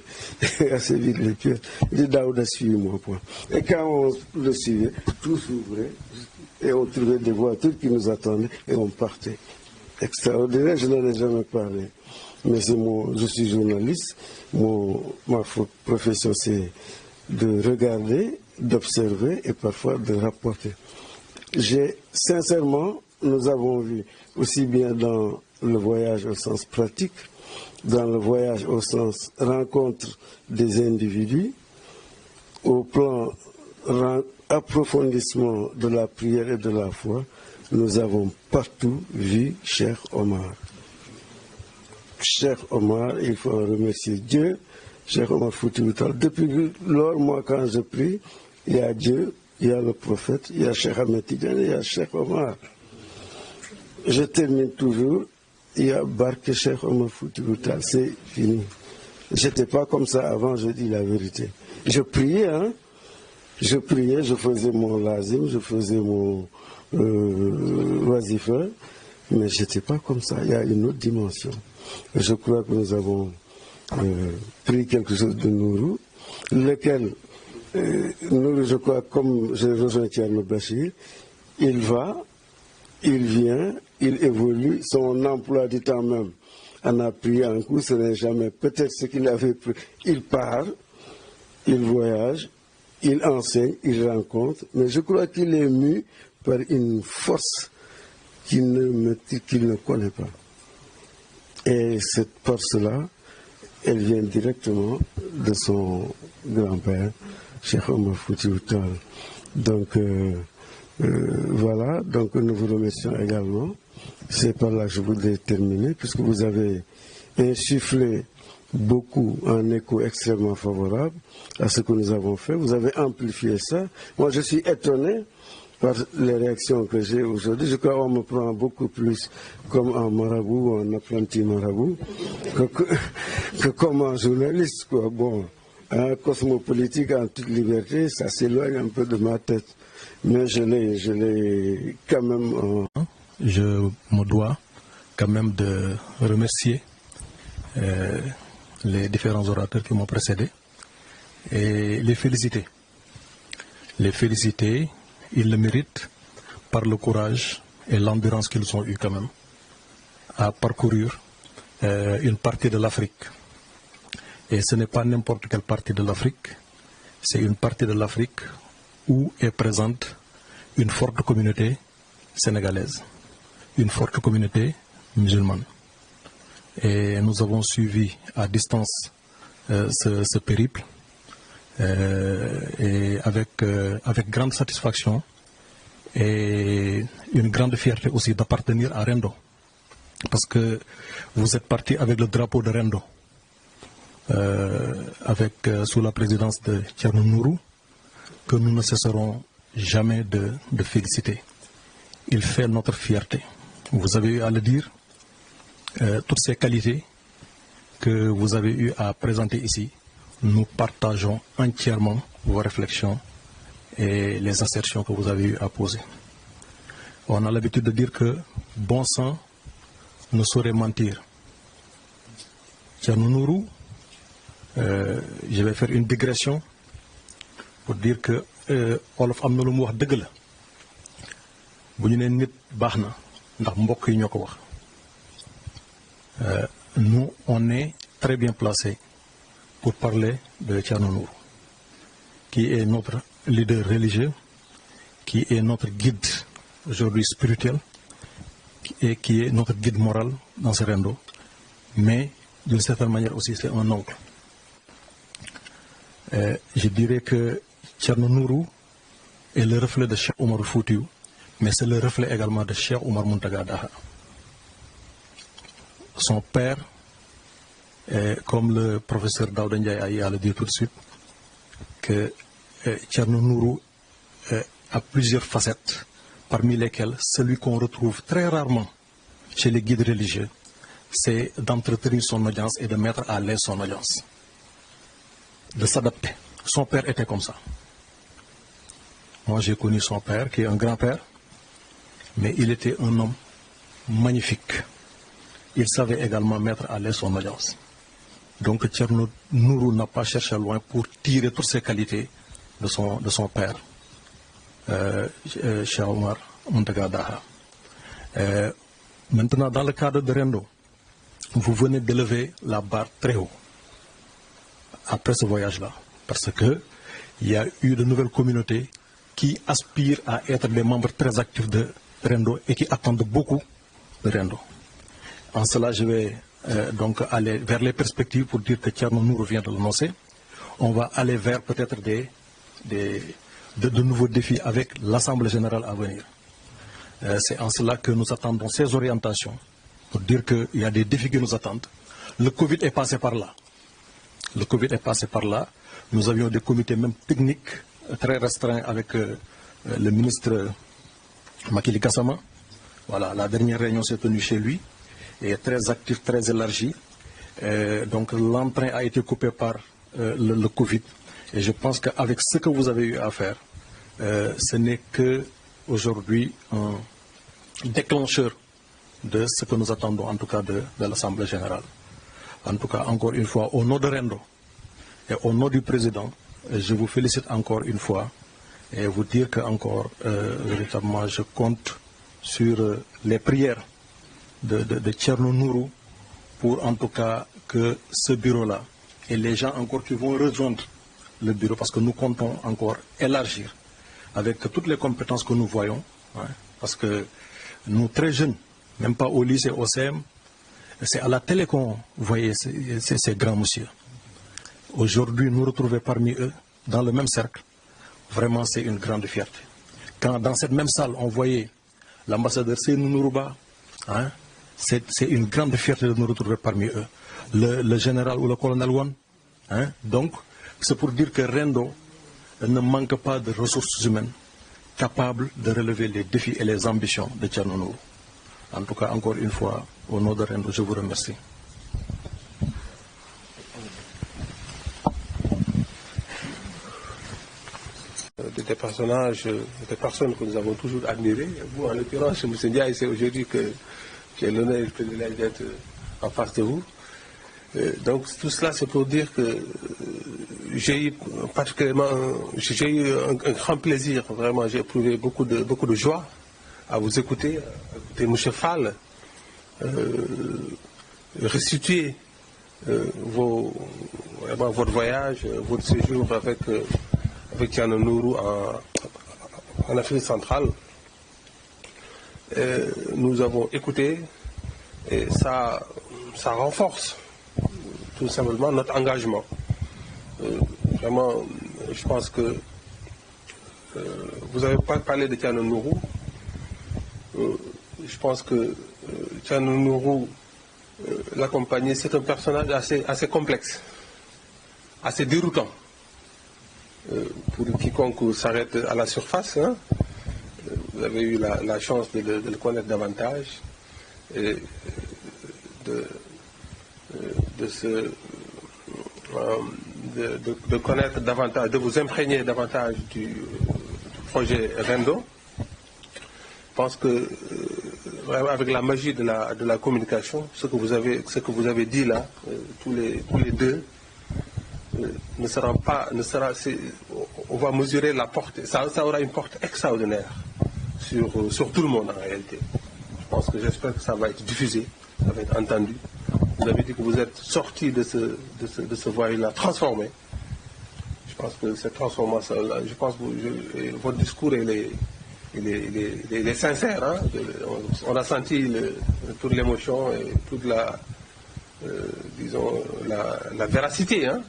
assez vite les pieds. Il dit, Daouda, suis-moi, point. Et quand on le suivait, tout s'ouvrait, et on trouvait des voitures qui nous attendaient, et on partait. Extraordinaire, je n'en ai jamais parlé. Mais je suis journaliste, ma profession, c'est de regarder, d'observer et parfois de rapporter. Sincèrement, nous avons vu aussi bien dans le voyage au sens pratique, dans le voyage au sens rencontre des individus, au plan approfondissement de la prière et de la foi, nous avons partout vu Cheikh Omar. Cheikh Omar, il faut remercier Dieu, Cheikh Omar Foutiyou Tall. Depuis lors, moi, quand je prie, il y a Dieu, il y a le prophète, il y a Cheikh Ahmed Tidiane, il y a Cheikh Omar. Je termine toujours, il y a Barke Cheikh Omar Foutiyou Tall, c'est fini. Je n'étais pas comme ça avant, je dis la vérité. Je priais, hein. Je priais, je faisais mon lazim, je faisais mon wazifa, mais je n'étais pas comme ça. Il y a une autre dimension. Je crois que nous avons pris quelque chose de Nourou, lequel, Nourou, je crois, comme je rejoins Thierno Bachir, il va, il vient, il évolue, son emploi du temps même en a pris un coup, ce n'est jamais peut-être ce qu'il avait pris. Il part, il voyage, il enseigne, il rencontre, mais je crois qu'il est mu par une force qu'il ne connaît pas. Et cette force-là, elle vient directement de son grand-père, Cheikh Omar Foutiyou Tall. Donc voilà, donc nous vous remercions également. C'est par là que je voudrais terminer, puisque vous avez insufflé beaucoup en écho extrêmement favorable à ce que nous avons fait. Vous avez amplifié ça. Moi, je suis étonné par les réactions que j'ai aujourd'hui. Je crois qu'on me prend beaucoup plus comme un marabout, un apprenti marabout, que comme un journaliste, quoi. Bon, un cosmopolitique en toute liberté, ça s'éloigne un peu de ma tête. Mais je l'ai quand même... Je me dois quand même de remercier les différents orateurs qui m'ont précédé et les féliciter. Les féliciter, ils le méritent par le courage et l'endurance qu'ils ont eu quand même à parcourir une partie de l'Afrique. Et ce n'est pas n'importe quelle partie de l'Afrique, c'est une partie de l'Afrique où est présente une forte communauté sénégalaise, une forte communauté musulmane. Et nous avons suivi à distance ce périple et avec grande satisfaction et une grande fierté aussi d'appartenir à Rendo. Parce que vous êtes parti avec le drapeau de Rendo, sous la présidence de Thierno Nourou, que nous ne cesserons jamais de féliciter. Il fait notre fierté. Vous avez eu à le dire, toutes ces qualités que vous avez eu à présenter ici, nous partageons entièrement vos réflexions et les assertions que vous avez eu à poser. On a l'habitude de dire que bon sang ne saurait mentir. Thierno Nourou, je vais faire une digression pour dire que Olof am na lu mu wax dëgg la bu ñu nee nit baax na ndax mbokk yi ñoo ko wax. Nous, on est très bien placés pour parler de Thierno Nourou, qui est notre leader religieux, qui est notre guide aujourd'hui spirituel et qui est notre guide moral dans ce Rendo, mais d'une certaine manière aussi c'est un oncle. Je dirais que Thierno Nourou est le reflet de Cheikh Omar Foutiyou, mais c'est le reflet également de Cheikh Omar Muntaga Daha. Son père, comme le professeur Daouda Ndiaye a le dit tout de suite, que Thierno Nourou a plusieurs facettes, parmi lesquelles celui qu'on retrouve très rarement chez les guides religieux, c'est d'entretenir son audience et de mettre à l'aise son audience, de s'adapter. Son père était comme ça. Moi j'ai connu son père, qui est un grand-père, mais il était un homme magnifique. il savait également mettre à l'aise son audience. Donc Thierno Nourou n'a pas cherché loin pour tirer toutes ses qualités de son père, Cheikh Omar Muntaga Daha. Maintenant, dans le cadre de Rendo, vous venez d'élever la barre très haut après ce voyage-là, parce qu'il y a eu de nouvelles communautés qui aspirent à être des membres très actifs de Rendo et qui attendent beaucoup de Rendo. En cela, je vais donc aller vers les perspectives pour dire que Thierno Nourou vient de l'annoncer. On va aller vers peut-être de nouveaux défis avec l'Assemblée générale à venir. C'est en cela que nous attendons ces orientations pour dire qu'il y a des défis qui nous attendent. Le Covid est passé par là. Le Covid est passé par là. Nous avions des comités même techniques très restreints avec le ministre Makili Gassama. Voilà, la dernière réunion s'est tenue chez lui et très actif, très élargi. Donc l'entrain a été coupé par le Covid. Et je pense qu'avec ce que vous avez eu à faire, ce n'est que aujourd'hui un déclencheur de ce que nous attendons en tout cas de l'Assemblée générale. En tout cas, encore une fois, au nom de Rendo et au nom du président, je vous félicite encore une fois et vous dire que encore véritablement je compte sur les prières de Thierno Nourou pour en tout cas que ce bureau-là et les gens encore qui vont rejoindre le bureau, parce que nous comptons encore élargir avec toutes les compétences que nous voyons, hein, parce que nous très jeunes, même pas au lycée, au CM, c'est à la télé qu'on voyait ces grands messieurs. Aujourd'hui, nous retrouver parmi eux, dans le même cercle, vraiment c'est une grande fierté. Quand dans cette même salle, on voyait l'ambassadeur Seynou Nourouba, hein, c'est une grande fierté de nous retrouver parmi eux. Le général ou le colonel Wan, hein, donc c'est pour dire que Rendo ne manque pas de ressources humaines capables de relever les défis et les ambitions de Thierno Nourou. En tout cas, encore une fois, au nom de Rendo, je vous remercie. Des personnages, des personnes que nous avons toujours admirées. Vous, en l'occurrence, M. Ndiaye, c'est aujourd'hui que j'ai l'honneur et le privilège d'être en face de vous. Donc tout cela, c'est pour dire que j'ai eu particulièrement, j'ai eu un grand plaisir, vraiment, j'ai éprouvé beaucoup de joie à vous écouter, à écouter M. Fall restituer votre voyage, votre séjour avec Thierno Nourou en Afrique centrale. Nous avons écouté et ça renforce tout simplement notre engagement. Vraiment, je pense que vous n'avez pas parlé de Thierno Nourou. Je pense que Thierno Nourou, l'accompagner, c'est un personnage assez complexe, assez déroutant. Pour quiconque s'arrête à la surface, hein. Vous avez eu la chance de le connaître davantage et de connaître davantage, de vous imprégner davantage du projet Rendo. Je pense que avec la magie de la communication, ce que vous avez dit là, tous les deux, on va mesurer la portée. Ça aura une portée extraordinaire sur tout le monde en réalité. J'espère que ça va être diffusé, ça va être entendu. Vous avez dit que vous êtes sorti de ce voyage-là transformé. Je pense que cette transformation-là, je pense que votre discours il est sincère. Hein? On a senti toute l'émotion et toute la véracité, hein,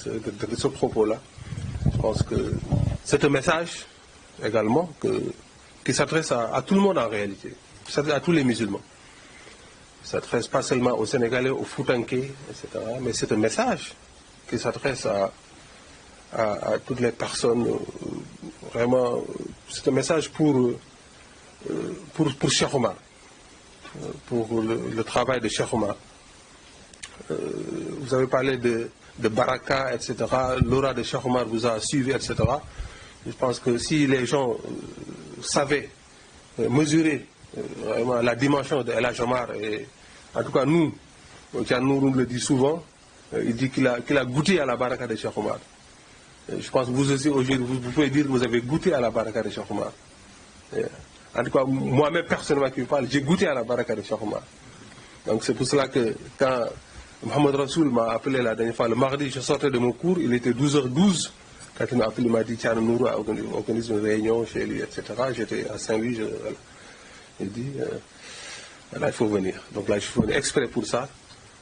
de ce propos-là. Je pense que c'est un message également qui s'adresse à tout le monde en réalité, à tous les musulmans. Ça ne s'adresse pas seulement aux Sénégalais, aux Foutanké, etc. Mais c'est un message qui s'adresse à toutes les personnes. Vraiment, c'est un message pour Cheikh Omar, pour le travail de Cheikh Omar. Vous avez parlé de Baraka, etc. L'aura de Cheikh Omar vous a suivi, etc. Je pense que si les gens savaient mesurer vraiment la dimension de El Hadj Omar et En tout cas, nous, Thierno Nourou le dit souvent, il dit qu'il a goûté à la baraka de Cheikh Omar. Je pense que vous aussi, aujourd'hui, vous pouvez dire que vous avez goûté à la baraka de Cheikh Omar. En tout cas, moi-même, personnellement, qui me parle, j'ai goûté à la baraka de Cheikh Omar. Donc c'est pour cela que quand Mohamed Rassoul m'a appelé la dernière fois, le mardi, je sortais de mon cours, il était 12h12. Quand il m'a appelé, il m'a dit Thierno Nourou a organisé une réunion chez lui, etc. J'étais à Saint-Louis, voilà. Il dit, là, il faut venir. Donc là, je suis venu exprès pour ça,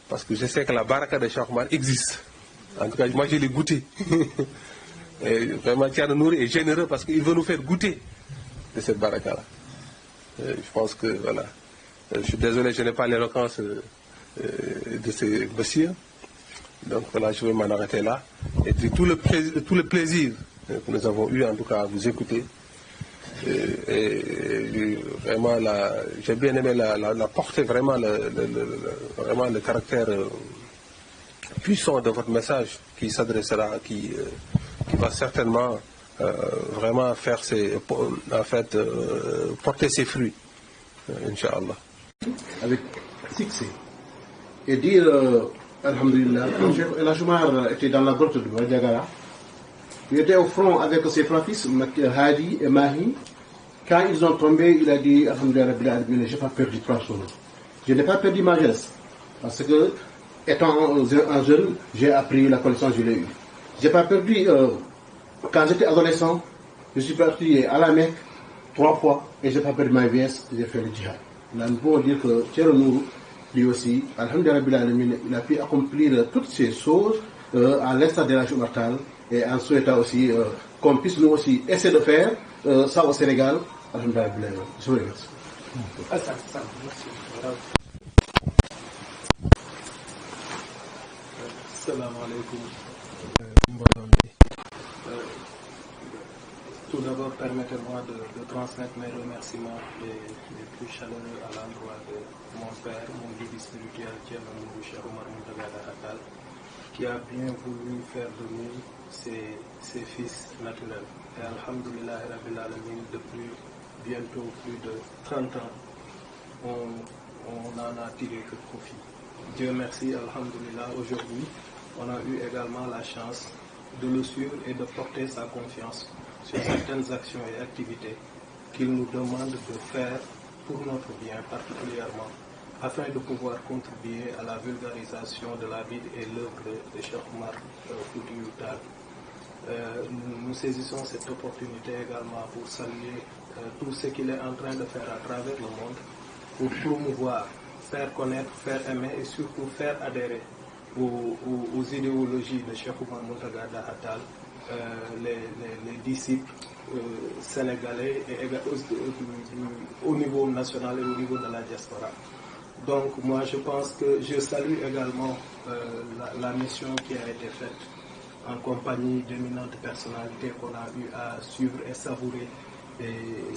parce que je sais que la baraka de Cheikh Omar existe. En tout cas, moi, je l'ai goûté. Et vraiment, Thierno Nourou est généreux parce qu'il veut nous faire goûter de cette baraka-là. Je pense que, voilà. Je suis désolé, je n'ai pas l'éloquence de ces messieurs. Donc voilà, je vais m'en arrêter là. Et puis tout le plaisir que nous avons eu, en tout cas, à vous écouter. Et vraiment, j'ai bien aimé la portée, vraiment le caractère puissant de votre message qui s'adressera, qui va certainement vraiment faire porter ses fruits, Inch'Allah. Avec succès. Et dire, Alhamdulillah, quand El Hajj était dans la grotte de Wadiagara, il était au front avec ses trois fils, Hadi et Mahi. Quand ils ont tombé, il a dit, Alhamdulillah, je n'ai pas perdu 3 choses. Je n'ai pas perdu ma jeunesse. Parce que, étant un jeune, j'ai appris la connaissance, je l'ai eue. Je n'ai pas perdu, quand j'étais adolescent, je suis parti à la Mecque 3 fois et je n'ai pas perdu ma vieillesse, j'ai fait le djihad. Là, nous pouvons dire que Thierno Nourou, lui aussi, Alhamdulillah, il a pu accomplir toutes ces choses à l'instar de la Jumatal et en souhaitant aussi qu'on puisse nous aussi essayer de faire ça au Sénégal. Alhamdulillah, je vous remercie. Salam alaikum. Tout d'abord, permettez-moi de transmettre mes remerciements les plus chaleureux à l'endroit de mon père, mon guide spirituel, Thierno Nourou Cheikh Omar Muntaga Daha, qui a bien voulu faire de nous ses fils naturels. Et Alhamdulillah, depuis bientôt plus de 30 ans, on n'en a tiré que profit. Dieu merci, Alhamdulillah, aujourd'hui, on a eu également la chance de le suivre et de porter sa confiance sur certaines actions et activités qu'il nous demande de faire pour notre bien particulièrement, afin de pouvoir contribuer à la vulgarisation de la vie et l'œuvre de Cheikh Omar Foutiyou Tall. Nous saisissons cette opportunité également pour saluer tout ce qu'il est en train de faire à travers le monde, pour promouvoir, faire connaître, faire aimer et surtout faire adhérer aux idéologies de Cheikh Omar Muntaga Daha Tall, les disciples sénégalais et au niveau national et au niveau de la diaspora. Donc moi je pense que je salue également la mission qui a été faite en compagnie d'éminentes personnalités qu'on a eu à suivre et savourer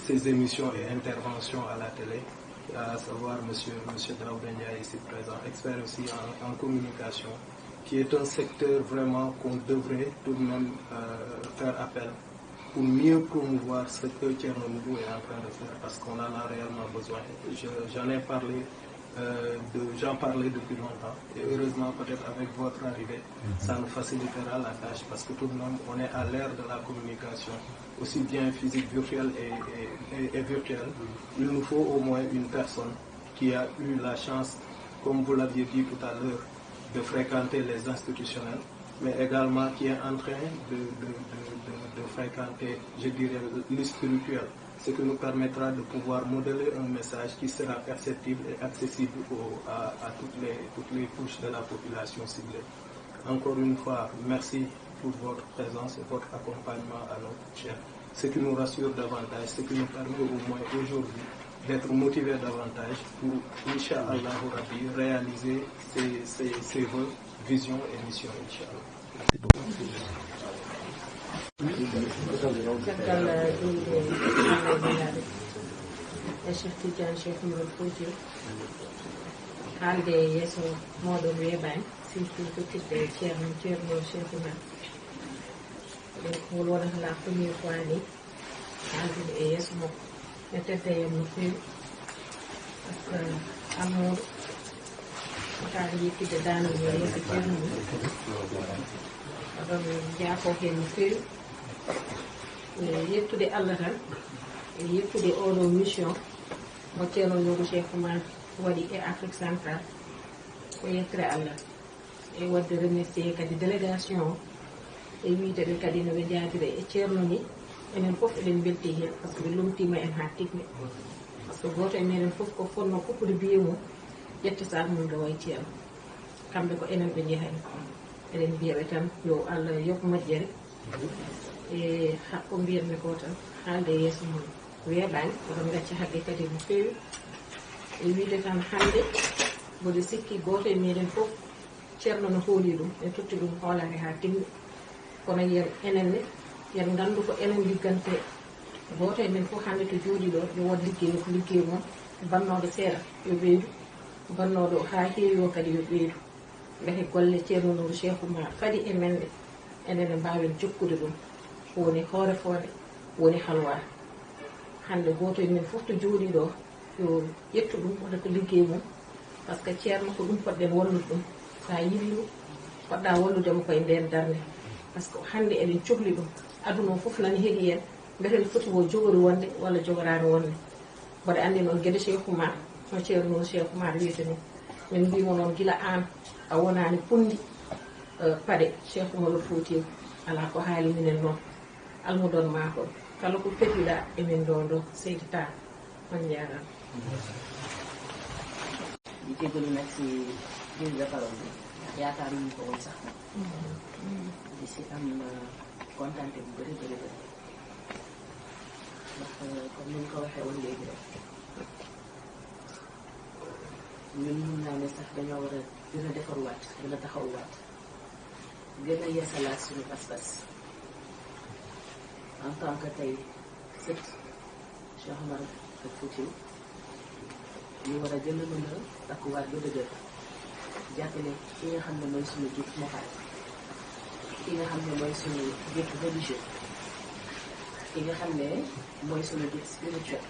ces émissions et interventions à la télé, à savoir M. Daouda Ndiaye ici présent, expert aussi en communication, qui est un secteur vraiment qu'on devrait tout de même faire appel pour mieux promouvoir ce que Thierno Nourou est en train de faire, parce qu'on en a réellement besoin. J'en parlais depuis longtemps, et heureusement peut-être avec votre arrivée, ça nous facilitera la tâche, parce que tout de même on est à l'ère de la communication, aussi bien physique, virtuelle et virtuelle. Il nous faut au moins une personne qui a eu la chance, comme vous l'aviez dit tout à l'heure, de fréquenter les institutionnels, mais également qui est en train de fréquenter, je dirais, le spirituel, ce qui nous permettra de pouvoir modeler un message qui sera perceptible et accessible à toutes les couches de la population ciblée. Encore une fois, merci pour votre présence et votre accompagnement à notre chef, ce qui nous rassure davantage, ce qui nous permet au moins aujourd'hui d'être motivés davantage pour, Inch'Allah Rabbi, réaliser ses vœux, visions et missions, Inch'Allah. Cheikh Tidiane Cheikh Oumar Foutiyou haalde yeeso moɗon weeɓani surtout tokkirde ceerno Cheikh Oumar donc hol wonata la première fois ni haaldude e yeeso makko e tedda hen no fewi par ce que almoɗo jakaari yettude daande mo yeeso ceerno mum oɗon jaafo hen no feewi yettude Allah tan e yettude oɗo mission mo ceerno Nourou Cheikh Oumar waɗi e Afrique centrale ko yettere Allah e wadde remercier kadi délégation o e wiide kadi no ɓe jaadire e ceerno ni enen fof eɗen belti hen par ce que ɓe lomtima en ha tigmi par ce que goto e meɗen fof ko fonno foppude biye mum ƴetta sak mum ɗo way ceerno kamɓe ko enen ɓe jeehani eɗen mbiyaɓe tan yo Allah yok moƴƴere e hakko mbiyatmi ko tan haalde yeeso mum weeɓani oɗon gacca haqqe kadi no feewi e wiide tan hande mboɗo sikki goto e meɗen fof ceerno no hooli ɗum en totti ɗum hoolare ha timmi kono yen enenne yen gandu ko enen liggante goto e men fof hande to jooɗi ɗo yo won ligguey ko liggey moon bannoɗo seeɗa yo ɓeydu bannoɗo ha heewi o kadi yo ɓeydu gati golle ceerno Nourou Cheikh Oumar faadi e men enenne mbawen jokkude ɗum woni hoore foore woni halwa hande goto e men fof to jooɗi ɗo yo ƴettu ɗum wona ko liggey mum par ce que ceerno ko ɗum poɗɗen wallude ɗum sa yiɗimo poɗɗa walludemo koye nden darde par ce que hande eɗen cohli ɗum aduna o fof nani heeɗi en mbeten foti wo jogori wonde walla jogorani wonde mboɗo andi noon gueɗe Cheikh Oumar no ceerno Nourou Cheikh Oumar wiyete ni min mbimo noon guila an a wonani pundi paɗe Cheikh Oumar Foutiyou ala ko haali minen noon almudon ma ko kala ko keddiɗa emin ɗo seydi ta on jarama di jégalu nag si prise de parole bi yaakaaruñu ko woon sax di si am kontante bu bëri bëri bëri ndax comme ni ñu ko waxee woon léegi rek ñun mun naa ne sax dañoo war a gën a defarwaat gën a taxawwaat gën a yeesalaat suñu pas-pas en tant que tey sët Cheikh Oumar Foutiyou ñu war a gën a mën a takkuwaat ba dëgër jàppale ki nga xam ne mooy suñu guide moral ki nga xam ne mooy suñu guide religieux ki nga xam ne mooy suñu guide spirituel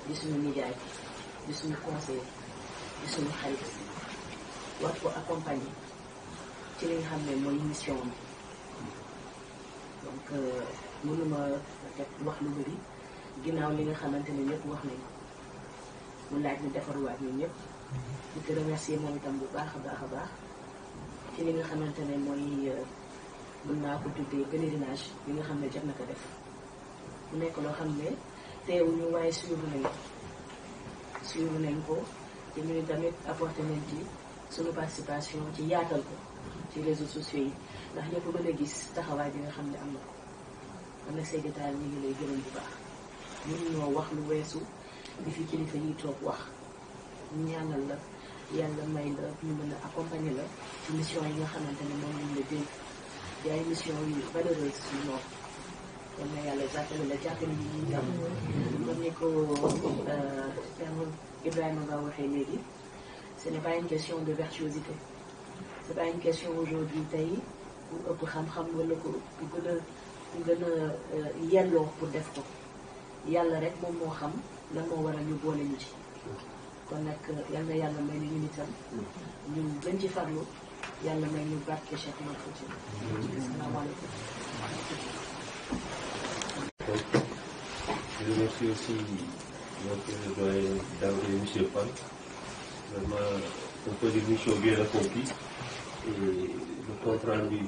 di suñu nijaay di suñu conseiller di suñu xarit war ko accompagner ci li nga xam ne mooy mission bi donc mënuma wax lu bëri ginnaaw li nga xamante ne ñëpp wax nañu mu laaj ñu defarwaat ñun ñëpp di ko remercier moom itam bu baax a baax a baax ci li nga xamante ne mooy mën naa ko tuddee pèlerinage bi nga xam ne jot na ko def mu nekk loo xam ne teewuñu waaye suivre nañ ko te ñu tamit apporté nañ ci suñu participation ci yaatal ko ci réseaux sociaux yi ndax ñëpp mën a gis taxawaay bi nga xam ne am na ko kon nag Seydi Tall ñu ngi lay gërëm bu baax mënuñoo wax lu weesu di fi kilifa yi toog wax ñaanal la yàlla may la ñu mën a accompagner la ci mission yi nga xamante ne moom lañ la dénk di ay mission yu valeureuse si moom kon na yàlla jàppale la jàppale yi ñuy tam comme ni ko Thierno Ibrahima nga waxee léegi ce n'est pas une question de virtuosité c'est pas une question aujourd'hui tey pour ëpp xam-xam wala ko pour gën a yelloo pour def ko yàlla rek moom moo xam lan moo waral ñu boole ñu ci kon nag yal na yàlla may ñu itam ñu gën ci farlu yàlla may ñu barke Cheikh Oumar Foutiyou. Asalaamaaleykum. Je remercie aussi notre doyen Daouda et M. Fall. Vraiment, on peut dire mission bien accomplie. Et le compte rendu,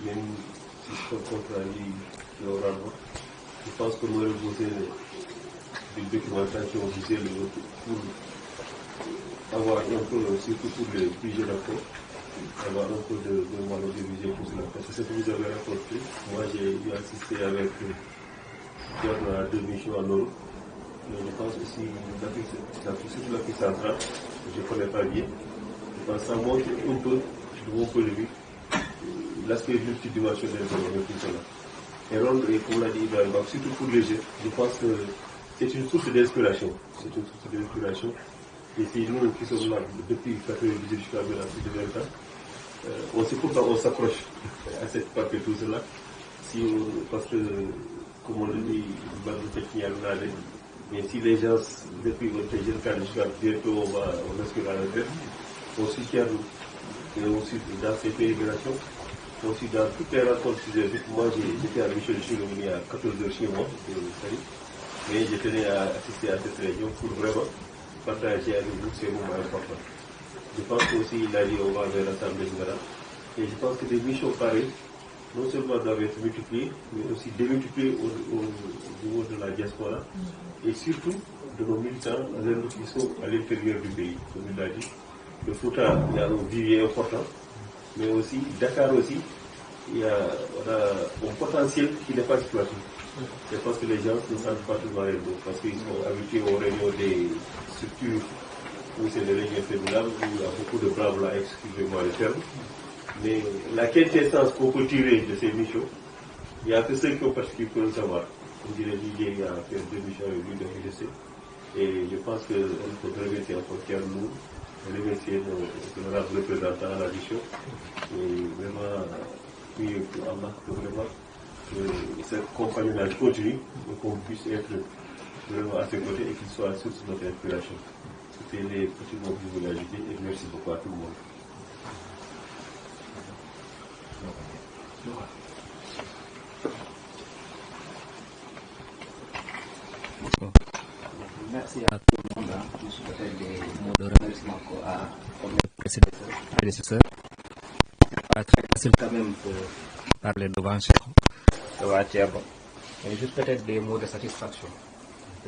même si c'est un compte rendu qui aura je pense que nous avons posé une documentation visuelle pour avoir un peu, surtout pour les plus jeunes enfants, avoir un peu de moyens de vision pour cela. Parce que ce que vous avez rapporté, moi j'ai assisté avec à 2 missions en Europe. Mais je pense aussi surtout l'Afrique centrale, je ne connais pas bien. Je pense que ça montre un peu, de mon point de vue, l'aspect multidimensionnel de tout cela. Et comme l'a dit Ibrahim, surtout pour les jeunes, je pense que c'est une source d'inspiration. C'est une source d'inspiration. Et c'est nous qui sommes là depuis 98 jusqu'à maintenant, plus de 20 ans. On sait pourquoi on s'approche à cette part de tout cela. Parce que, comme on le dit, mais si les gens, depuis notre jeune cas jusqu'à bientôt, on inscrit à la retraite, aussi Thierno, et aussi dans ses pérégrinations, aussi dans toutes les rencontres sudésiques. Moi, j'étais à Michel, je suis revenu à 14h chez moi, mais je tenais à assister à cette réunion pour vraiment partager avec vous ces moments importants. Je pense qu'aussi, il a dit on va vers l'Assemblée générale. Et je pense que des missions pareilles, non seulement doivent être multipliées, mais aussi démultipliées au niveau de la diaspora, et surtout de nos militants qui sont à l'intérieur du pays. Comme il l'a dit, le Fouta, il y a un vivier important, mais aussi, Dakar aussi, il y a un potentiel qui n'est pas exploité. C'est parce que les gens ne sentent pas tout le monde, parce qu'ils sont habitués aux réunions des structures où c'est des réunions féminables, où il y a beaucoup de blabla, excusez-moi le terme. Mais la quintessence qu'on peut tirer de ces missions, il n'y a que ceux qui ont participé pour le savoir. On dirait Didier, il y a fait 2 missions avec lui, donc je sais. Et je pense qu'on peut remercier encore Thierno, remercier l'honorable représentant à la mission. Et vraiment, prier pour Allah que vraiment cette compagnonnage continue et qu'on puisse être vraiment à ses côtés et qu'il soit source de notre inspiration. C'était les petits mots que je voulais ajouter et merci beaucoup à tout le monde. Merci à tout le monde. Je souhaite des mots de remerciement à mes prédécesseurs. C'est très facile quand même de parler devant Thierno. Mais juste peut-être des mots de satisfaction,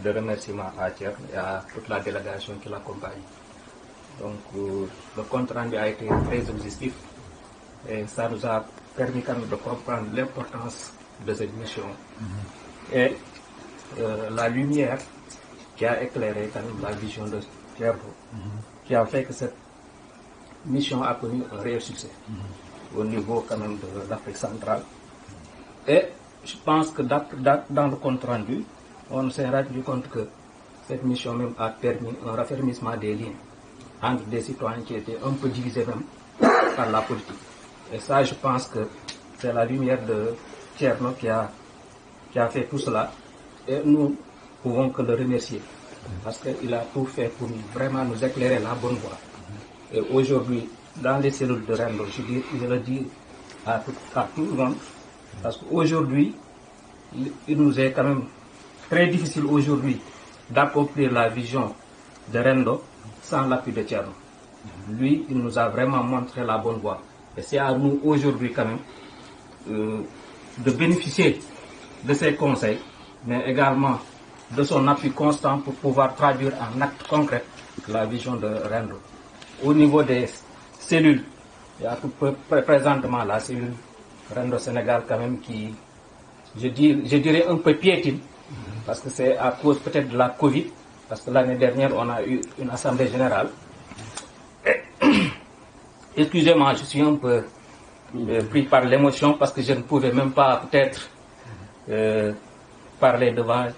de remerciement à Thierno et à toute la délégation qui l'accompagne. Donc le compte rendu a été très exhaustif et ça nous a permis quand même de comprendre l'importance de cette mission et la lumière qui a éclairé quand même la vision de Thierno, qui a fait que cette mission a connu un réel succès au niveau quand même de l'Afrique centrale. Et je pense que dans le compte rendu, on s'est rendu compte que cette mission même a permis un raffermissement des liens entre des citoyens qui étaient un peu divisés même par la politique. Et ça, je pense que c'est la lumière de Thierno qui a fait tout cela. Et nous pouvons que le remercier. Parce qu'il a tout fait pour vraiment nous éclairer la bonne voie. Et aujourd'hui, dans les cellules de Rendo, je le dis à tout le monde, parce qu'aujourd'hui, il nous est quand même très difficile aujourd'hui d'accomplir la vision de Rendo sans l'appui de Thierno. Lui, il nous a vraiment montré la bonne voie. Et c'est à nous aujourd'hui quand même de bénéficier de ses conseils, mais également de son appui constant pour pouvoir traduire en actes concrets la vision de Rendo. Au niveau des cellules, il y a présentement la cellule Rendo Sénégal quand même qui, je dirais un peu piétine, parce que c'est à cause peut-être de la Covid, parce que l'année dernière on a eu une assemblée générale. Excusez-moi, je suis un peu pris par l'émotion parce que je ne pouvais même pas peut-être parler devant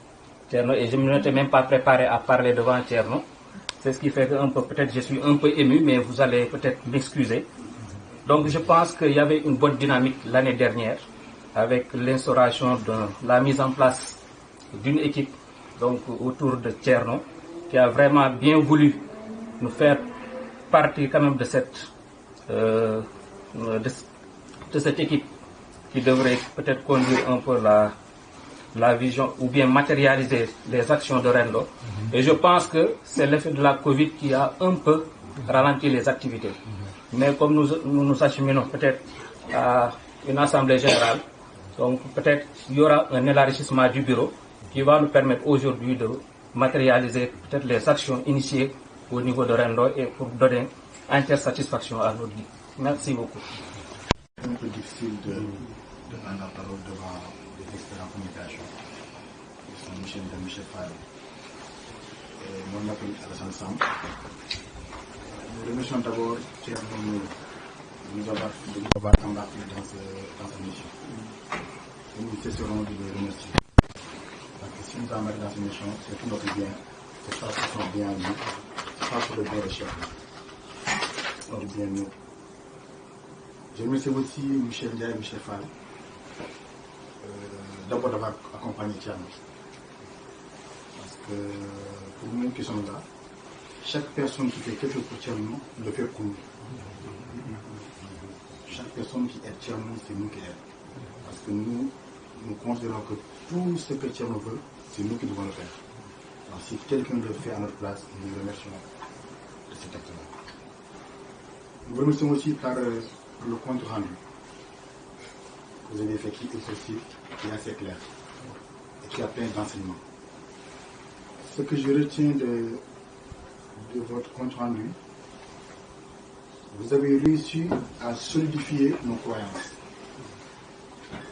Thierno et je ne m'étais même pas préparé à parler devant Thierno. C'est ce qui fait que peut-être je suis un peu ému, mais vous allez peut-être m'excuser. Donc je pense qu'il y avait une bonne dynamique l'année dernière avec l'instauration de la mise en place d'une équipe donc, autour de Thierno qui a vraiment bien voulu nous faire partie quand même de cette équipe qui devrait peut-être conduire un peu la vision ou bien matérialiser les actions de Rendo. Et je pense que c'est l'effet de la Covid qui a un peu ralenti les activités. Mais comme nous acheminons peut-être à une assemblée générale, donc peut-être il y aura un élargissement du bureau qui va nous permettre aujourd'hui de matérialiser peut-être les actions initiées au niveau de Rendo et pour donner entière satisfaction à notre vie. Merci beaucoup. C'est un peu difficile de prendre la parole devant des experts en communication. Ils sont Michel Fall. Moi, je m'appelle Alassane Sam. Nous remercions d'abord Thierno de nous avoir embarqué dans cette mission. Et nous cesserons de le remercier. Parce que si nous avons embarqué dans cette mission, c'est tout notre bien. C'est pas pour son bien à nous. C'est pas pour le bien de chef. C'est le bien nous. Je remercie aussi Michel Ndiaye et Michel Fall d'abord d'avoir accompagné Thierno. Parce que pour nous qui sommes là, chaque personne qui fait quelque chose pour Thierno le fait pour nous. Chaque personne qui aide Thierno, c'est nous qui aidons. Parce que nous considérons que tout ce que Thierno veut, c'est nous qui devons le faire. Alors si quelqu'un le fait à notre place, nous le remercions de cet acte-là. Nous vous remercions aussi par le compte rendu. Vous avez fait qui est possible, qui est assez clair et qui a plein d'enseignements. Ce que je retiens de votre compte rendu, vous avez réussi à solidifier nos croyances.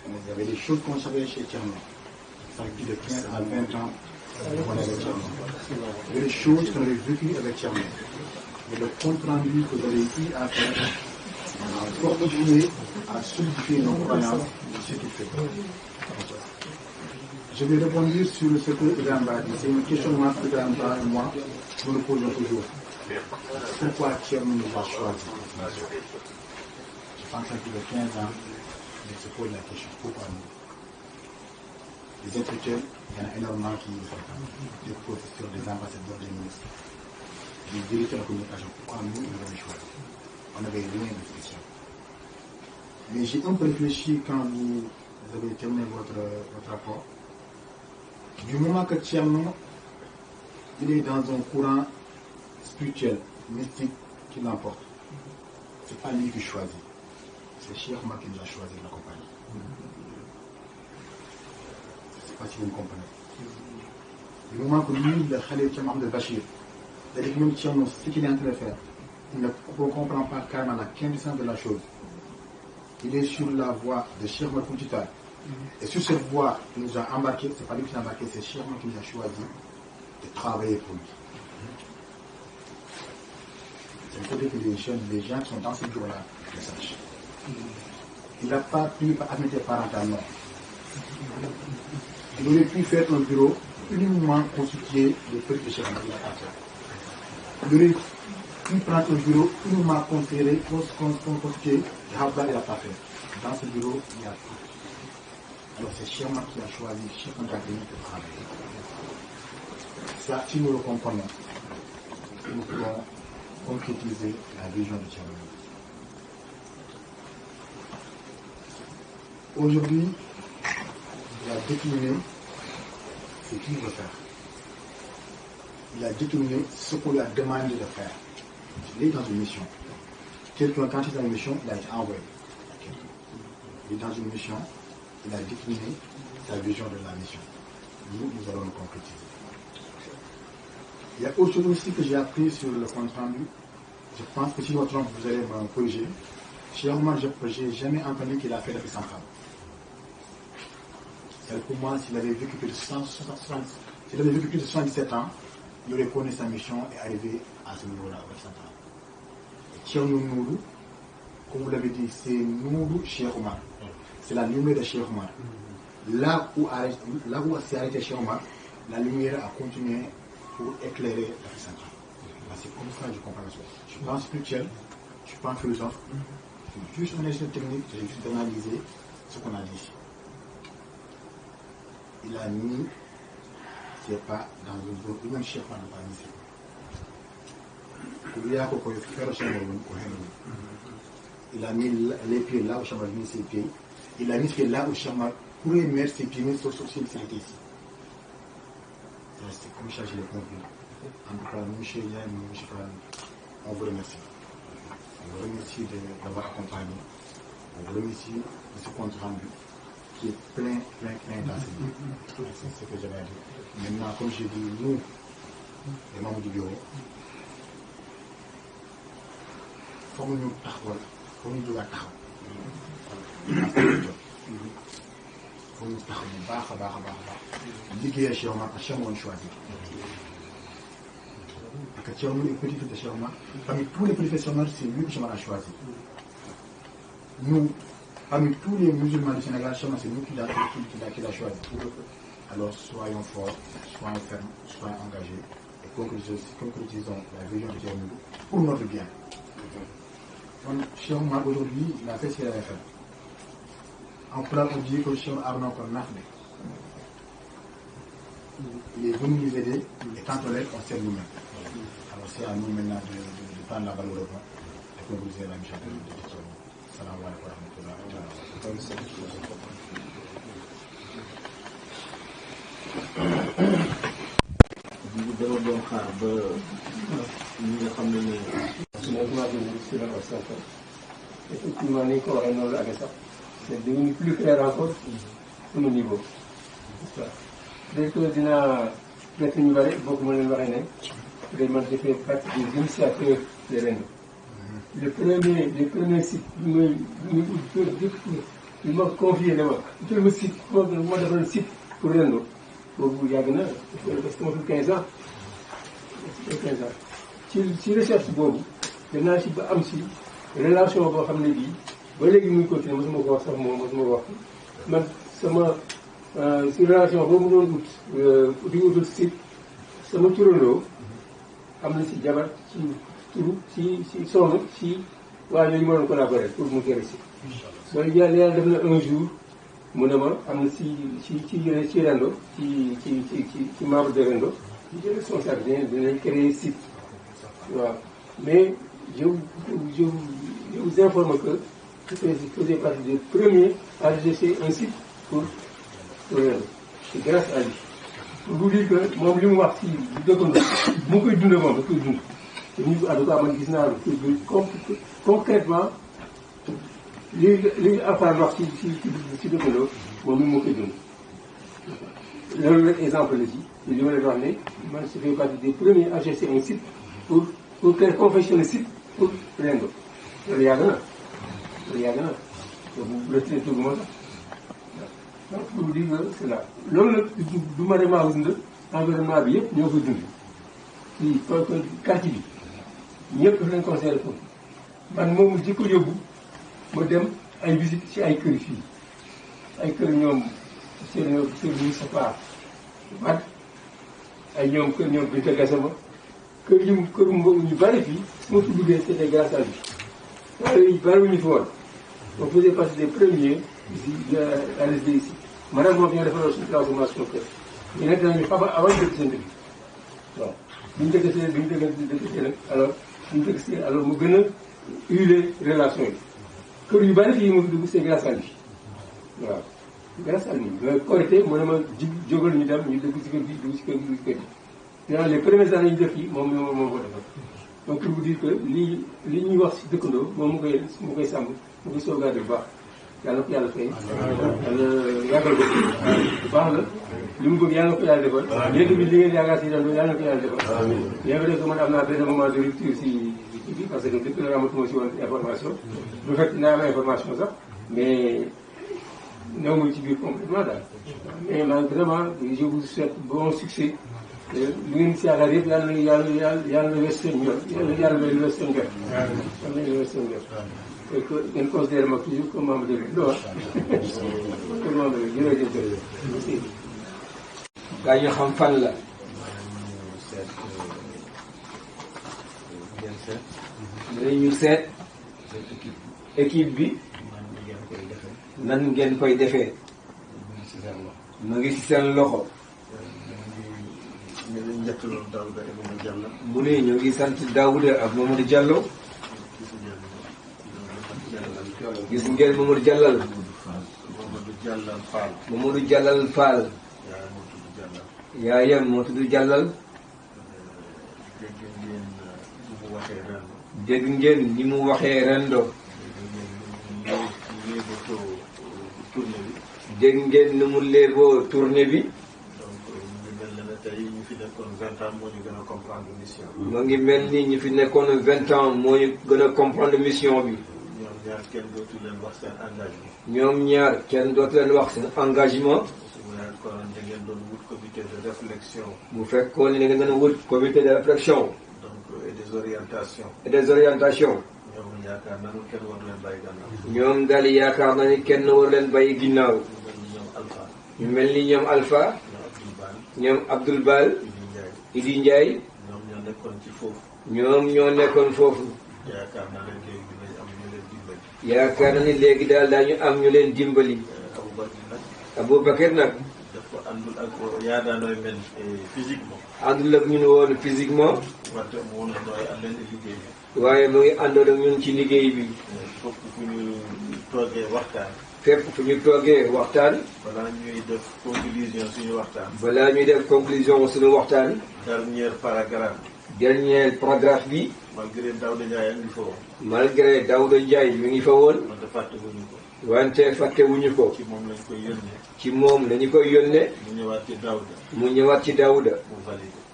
Vous avez des choses qu'on savait chez Thierno. Ça fait de 15 à 20 ans qu'on est avec Thierno. Vous avez des choses qu'on avait vécues avec Thierno. Et le compte rendu que vous avez eu à faire, à fortifier, à solidifier nos croyances de ce qu'il fait. Je vais rebondir sur ce que Ibrahima dit. C'est une question que Ibrahima et moi, nous nous posons toujours. Pourquoi Thierno nous a choisi? Je pense que plus de 15 ans, il se pose la question. Pourquoi nous? Les intellectuels, il y en a énormément qui des professeurs, des ambassadeurs, des ministres, des directeurs de communication. Pourquoi nous avons choisi? On n'avait rien de spécial. Mais j'ai un peu réfléchi quand vous avez terminé votre rapport. Du moment que Thierno, il est dans un courant spirituel, mystique qui l'emporte, ce n'est pas lui qui choisit. C'est Cheikh Omar qui nous a choisi de l'accompagner. Je ne sais pas si vous me comprenez. Du moment que lui, le Khalil Thierno de Bachir, c'est-à-dire que même Thierno, ce qu'il est en train de faire, il ne comprend pas carrément la quintessence de la chose. Il est sur la voie de Cheikh Omar Foutita. Et sur cette voie, il nous a embarqué, ce n'est pas lui qui nous a embarqué, c'est Cheikh Omar qui nous a choisi de travailler pour lui. C'est pour dire que les gens qui sont dans ce bureau-là le sachent. Il n'a pas pu admettre parentalement. Il aurait pu faire un bureau uniquement constitué de petits de Cheikh Omar. Il aurait pu prendre un bureau uniquement constitué de Habba, il n'a pas fait. Dans ce bureau, il y a tout. Alors c'est Cheikh Omar qui a choisi Cheikh Omar pour travailler. Ça, si nous le comprenons, nous pouvons concrétiser la vision de Thierno. Aujourd'hui, il a déterminé ce qu'il veut faire. Il a déterminé ce qu'on lui a demandé de faire. Il est dans une mission. Quelqu'un, quand il est dans une mission, il a été envoyé. Il est dans une mission, il a déterminé sa vision de la mission. Nous allons le concrétiser. Il y a autre chose aussi que j'ai appris sur le compte rendu. Je pense que si je me trompe, vous allez me corriger. Chez Omar, je n'ai jamais entendu qu'il a fait la paix centrale. C'est pour moi, s'il avait vécu plus de 77 ans, il aurait connu sa mission et arrivé à ce niveau-là, à la centrale. Thierno Nourou, comme vous l'avez dit, c'est Nourou Cheikh Omar. C'est la lumière de Cheikh Omar. Là où s'est arrêté Cheikh Omar, la lumière a continué pour éclairer la vie centrale. C'est comme ça que je comprends la chose. Je suis pas spirituel, je ne suis pas un philosophe, je suis juste un ingénieur technique, j'ai juste analysé ce qu'on a dit ici. Il a mis ses pas dans une zone où même Cheikh Omar n'a pas mis ses pas. Il a mis les pieds là où Cheikh Omar a mis ses pieds. Il a mis ses pieds là où Cheikh Omar pourrait mettre ses pieds, mais sauf s'il s'arrêtait ici. C'est comme ça que je l'ai compris. En tout cas, M. Yann, M. Fran, on vous remercie. On vous remercie d'avoir accompagné. On vous remercie de ce compte rendu qui est plein d'enseignements. C'est ce que j'avais à dire. Maintenant, comme j'ai dit, nous, les membres du bureau, il faut que nous taxawal, il faut que nous jógaat taxaw. Il faut que nous taxaw bu baax a baax. Liggéeyal Cheikh Omar ak Cheikh Omar choisir. Parce que Cheikh Omar est petit-fils de Cheikh Omar. Parmi tous les petits-fils de Cheikh Omar, c'est lui que Cheikh Omar a choisi. Nous, parmi tous les musulmans du Sénégal, Cheikh Omar, c'est nous qui l'a choisi. Alors soyons forts, soyons fermes, soyons engagés et concrétisons la vision de Cheikh Omar pour notre bien. Donc, Cheikh Omar aujourd'hui, il a fait ce qu'il avait fait. En plat, on dit que Cheikh Omar a encore nafde. Il est venu nous aider et quand on l'aide, on sert nous-mêmes. Alors c'est à nous maintenant de prendre la balle au repas et conclure la mission de l'éducation. Salam alaikum wa rahmatullahi. dama doon xaar ba ñi nga xam ne effectivement ni ko waxee noonu la amee sax c'est devenu plus clair encore suñu niveau. directeur dinaa bett ñu bëri bokk ma leen waxee ne vraiment j'ai fait partie des initiateurs de Rendo. Les premiers sites ils m'ont confié ne ma jël ma site moo defoon site pour Rendo boobu yàgg na parce que ma fi 15 ans 15 ans ci recherche boobu danaa si ba am si relation boo xam ne bii ba léegi muy continuer mosuma ko wax sax moom mosuma ko wax man sama si relation boobu mu doon ut di utul site sama turandoo am na si jabar ci turu si sonn si waa yooyu ma doon collaborer pour mu gërëm si. loolu yàlla def na un jour mu ne ma am na ci Rendo ci membre de Rendo ci responsable dinañ créer site waaw mais je vous informe que je faisais partie des premiers à rechercher un site pour Rendo. C'est grâce à lui. pour vous dire que moom li mu wax ci dëkkandoo mu ngi koy dund moom da koy dund te ñu en tout cas man gis naa lu concrètement li Alxuraan wax ci dëkkandoo moom mi moo koy dund. loolu rek exemple la ci li ma leen wax ne man je fais partie des premiers à chercher un site pour confectionner site pour Rendo. loolu yàgg na boobu retraité gu ma sax donc pour vous dire que c'est là loolu nag du ma vraiment dund environnement bi yëpp ñoo koy dund fii quartier bi ñëpp daf leen considéré foofu man moom mu jikko yóbbu ma dem ay visite ci ay kër fii ay kër ñoom seen Moustapha Wade ay ñoom kër ñoom Binta Gassama kër yu ñu bari fii su ma fi duggee c'était grâce à lui waaye bari ñu fi woon on faisait partie des premiers ici à l'SD ici maanaam moom ñoo defaloon suñu transformation kër ñu nekk nañu xam avant ñu dëkk seen dëkk waaw bu ñu dëkk see nag alors bu ñu dëkk see alors mu gën a huiler relation yi kër yu bari fii mu fi dugg c'est grâce à lui waaw grâce à lui Korité mu ne ma jógal ñu dem ñu dugg si kër gi dugg si kër gi dans les premières années ñu def yi moom ko defal donc pour vous dire que li ñuy wax si dëkkandoo moom mu koy sàmm mu koy sauvegarder bu baax yàlla ko yàlla fay yàlla yàggal ko baax la li mu bëgg yàlla ko yàlla defal léegi bi li ngeen yaakaar si Rendo yàlla ko yàlla defal bien vrai que man am naa benn moment de rupture si bi parce que depuis que amatuma si woon information bu fekk naa am information sax mais néew ma ci biir complètement daal mais man vraiment je vous souhaite bon succès li ngeen si yaakaar yëpp yàlla na wees seen yoon yàlla na wees seen jot yàlla na wees seen jot et que ngeen considère ma toujours comme membre de l'État comme membre de l'État jërëjëf. gaa ñu xam fan la. dinañu seet équipe bi nan ngeen koy defee mu ngi ci seen loxo. mu ne ñu ngi sant Daouda ak Mamadou Diallo. gis ngeen Mamadou Diallal Mamadou Diallal Fall yaayam moo tudd Diallal dégg ngeen ni mu waxee Rendo dégg ngeen ni mu léeboo tournée bi mu ngi mel ni ñu fi nekkoon 20 ans moo ñu gën a comprendre mission bi. ñoom ñaar kenn dootu leen wax seen engagement. bu fekkoon ne da ngeen a wut comité de réflexion. et des orientations. ñoom daal yaakaar na ni kenn war leen bàyyi ginnaaw. ñu mel ni ñoom Alpha. ñoom Abdoul Bal. Idi Ndiaye. ñoom ñoo nekkoon foofu. yaakaar na ni léegi daal daañu am ñu leen dimbali. Aboubacar nag àndul ak yaadaanooy men physiquement. àndul ak ñun woon physiquement. wante mu woon nooy am leen liggéey bi. waaye mu ngi àndoon ak ñun ci liggéey bi. fokk fu ñu toogee waxtaan. fépp fu ñu toogee waxtaan. balaa ñuy def conclusion suñu waxtaan. balaa ñuy def conclusion suñu waxtaan. dernier paragraphe. dernier paragraphe bi. malgré Daouda Ndiaye mi ngi fa woon. malgré Daouda Ndiaye mi ngi fa woon. wante fàttewuñu ko. wante fàttewuñu ko. ci moom lañ koy yónnee. ci moom lañu koy yónnee. mu ñëwaat ci Daouda. mu ñëwaat ci Daouda.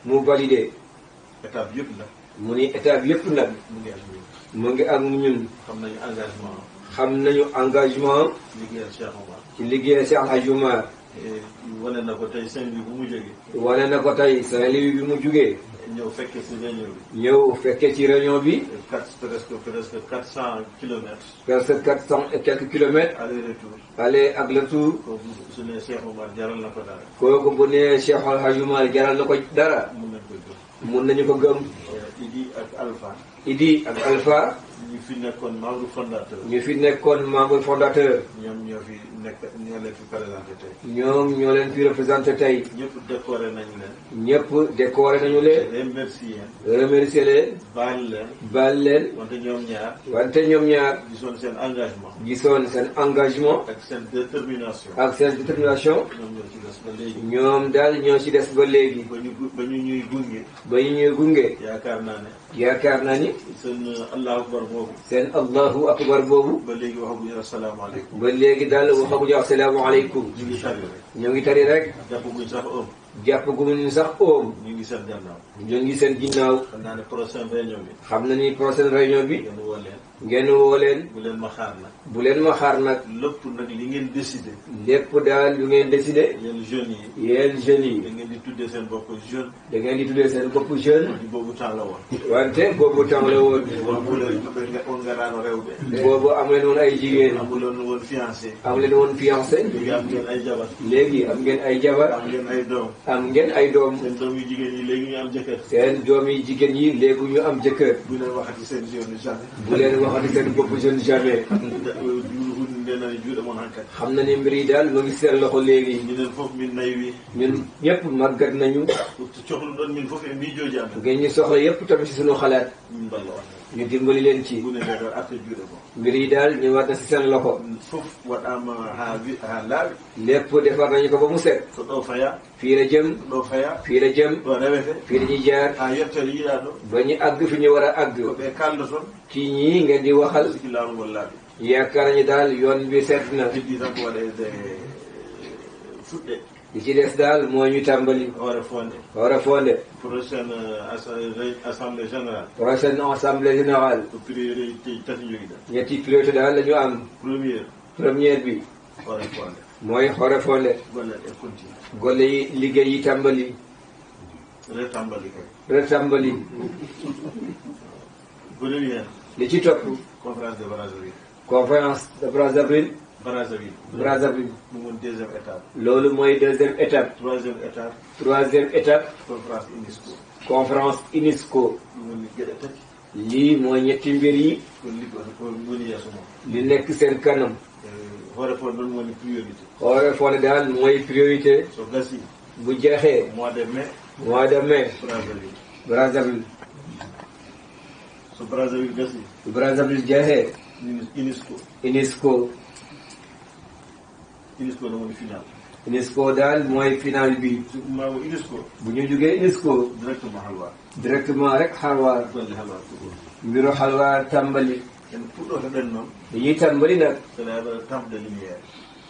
mu validé. étape yëpp nag. mu ni étape yëpp nag. mu ngi ak ñun. xam nañu engagement. xam nañu engagement. liggéeyal Cheikh Omar. ci liggéeyal Cheikh Al Hadj Omar. wane na ko tey Saint-Louis bu mu jógee. wane na ko tey Saint-Louis bi mu jógee. ñëw fekkee ci réunion bi. ñëw fekkee ci réunion bi. presque 400 kilomètres. presque 400 et quelques kilomètres. aller retour. aller ak retour. kooku su ne Cheikh Omar jaral na ko dara. kooku bu ne Cheikh Al Hadj Omar jaral na ko dara. mun nañu ko gëm. Idi ak Alpha. Idi ak Alpha. ñu fi nekkoon membre fondateur. ñu fi nekkoon membre fondateur. ñoom ñoo fi nekk ñoo leen fi présenté tey. ñoom ñoo leen fi représenté tey. ñëpp décoré nañu leen. ñëpp décoré nañu leen. remercier leen. remercier leen. baal leen. baal leen. wante ñoom ñaar. wante ñoom ñaar. gisoon seen engagement. gisoon seen engagement. ak seen détermination. ak seen détermination. ñoom ñoo ci des ba léegi. ñoom daal ñoo ci des ba léegi. ba ñu ñuy gunge. ba ñu ñuy gunge. yaakaar naa ne. yaakaar naa ni. seen allahu akbar boobu. seen allahu akbar boobu. ba léegi waxaguñu asalaamaaleykum. ba léegi daal waxaguñu asalaamaaleykum. ñu ngi tari rek. ñu ngi tari rek. jàppaguñ sax oom. jàppaguñ sax oom. ñu ngi seen gannaaw. ñu ngi seen ginnaaw. xam naa ne prochaine réunion bi. xam na ni prochaine réunion bi. ngeen woo leen. ngeen woo leen. bu leen ma xaar nag. bu leen ma xaar nag. lépp nag li ngeen décidé. lépp daal lu ngeen décidé. yéen jeunes yi. yéen jeunes yi. da ngeen di tuddee seen bopp jeune. da ngeen di tuddee seen bopp jeune. boobu temps la woon. wante boobu temps la woon. boobu nga daan réew de. boobu amu leen woon ay jigéen. amu leen woon fiancé. amu leen woon fiancé. léegi am ngeen ay jabar. léegi am ngeen ay jabar. am ngeen ay doom. am ngeen ay doom. seen doom yu jigéen yi léegi ñu am jëkkër. seen doom yi jigéen yi léegi ñu am jëkkër. bu leen waxati seen jeune jamais. bu leen waxati seen bopp jeune jamais. xam na ni mbir yi daal mu ngi seen loxo léegi. ñu ne foofu min nay wi. ñun ñëpp màggat nañu. coxlu doon min foofu mi jooju am. ngeen ñu soxla yëpp tamit si suñu xalaat. ñu dimbali leen ci. mbir yi daal ñu war na si seen loxo. foofu waɗama ha laaɓi. lépp defar nañu ko ba mu set. so ɗo faya. fii la jëm. ɗo faya. fii la jëm. ɗo rewete. fii la ñuy jaar. ha yettere yiɗa ɗo. ba ñu àgg fi ñu war a àgg. ko ɓe kaldo toon. ci ñii ngeen di waxal. siki laawol laaɓi. yaakaar nañu daal yoon bi set na. heddi tan ko waɗede fuɗɗe. li ci des daal moo ñu tàmbali. hoore fonde. hoore fonde. prochaine assemblée générale. prochaine assemblée générale. ko priorité tati jogiɗa. ñetti priorité daal la ñu am. première bi. hoore fonde. mooy hoore fonde. golle ɗe continue. golle yi liggéey yi tàmbali. retambali kay. retambali. gole hen. li ci topp. conférence de Brazzaville. conférence de Brazzaville. Brazzaville. mu woon deuxième étape. loolu mooy deuxième étape. troisième étape. conférence UNESCO. conférence UNESCO. mu woon geɗe tati. lii mooy ñetti mbir yi. ko woni yeeso moom. li nekk seen kanam. hoore fonde noon woni priorité. hoore fonde daal mooy priorité. so gasi. bu jeexee. mois de mai. Brazzaville. so Brazzaville gasi. Brazzaville jeexee. UNESCO no woni final. UNESCO daal mooy final bi. maamu UNESCO. bu ñu jógee UNESCO. directement rek Halwar. mbiru Halwar tàmbali. en puɗɗoto ɗen noon. dañuy tàmbali nag. camp de lumière.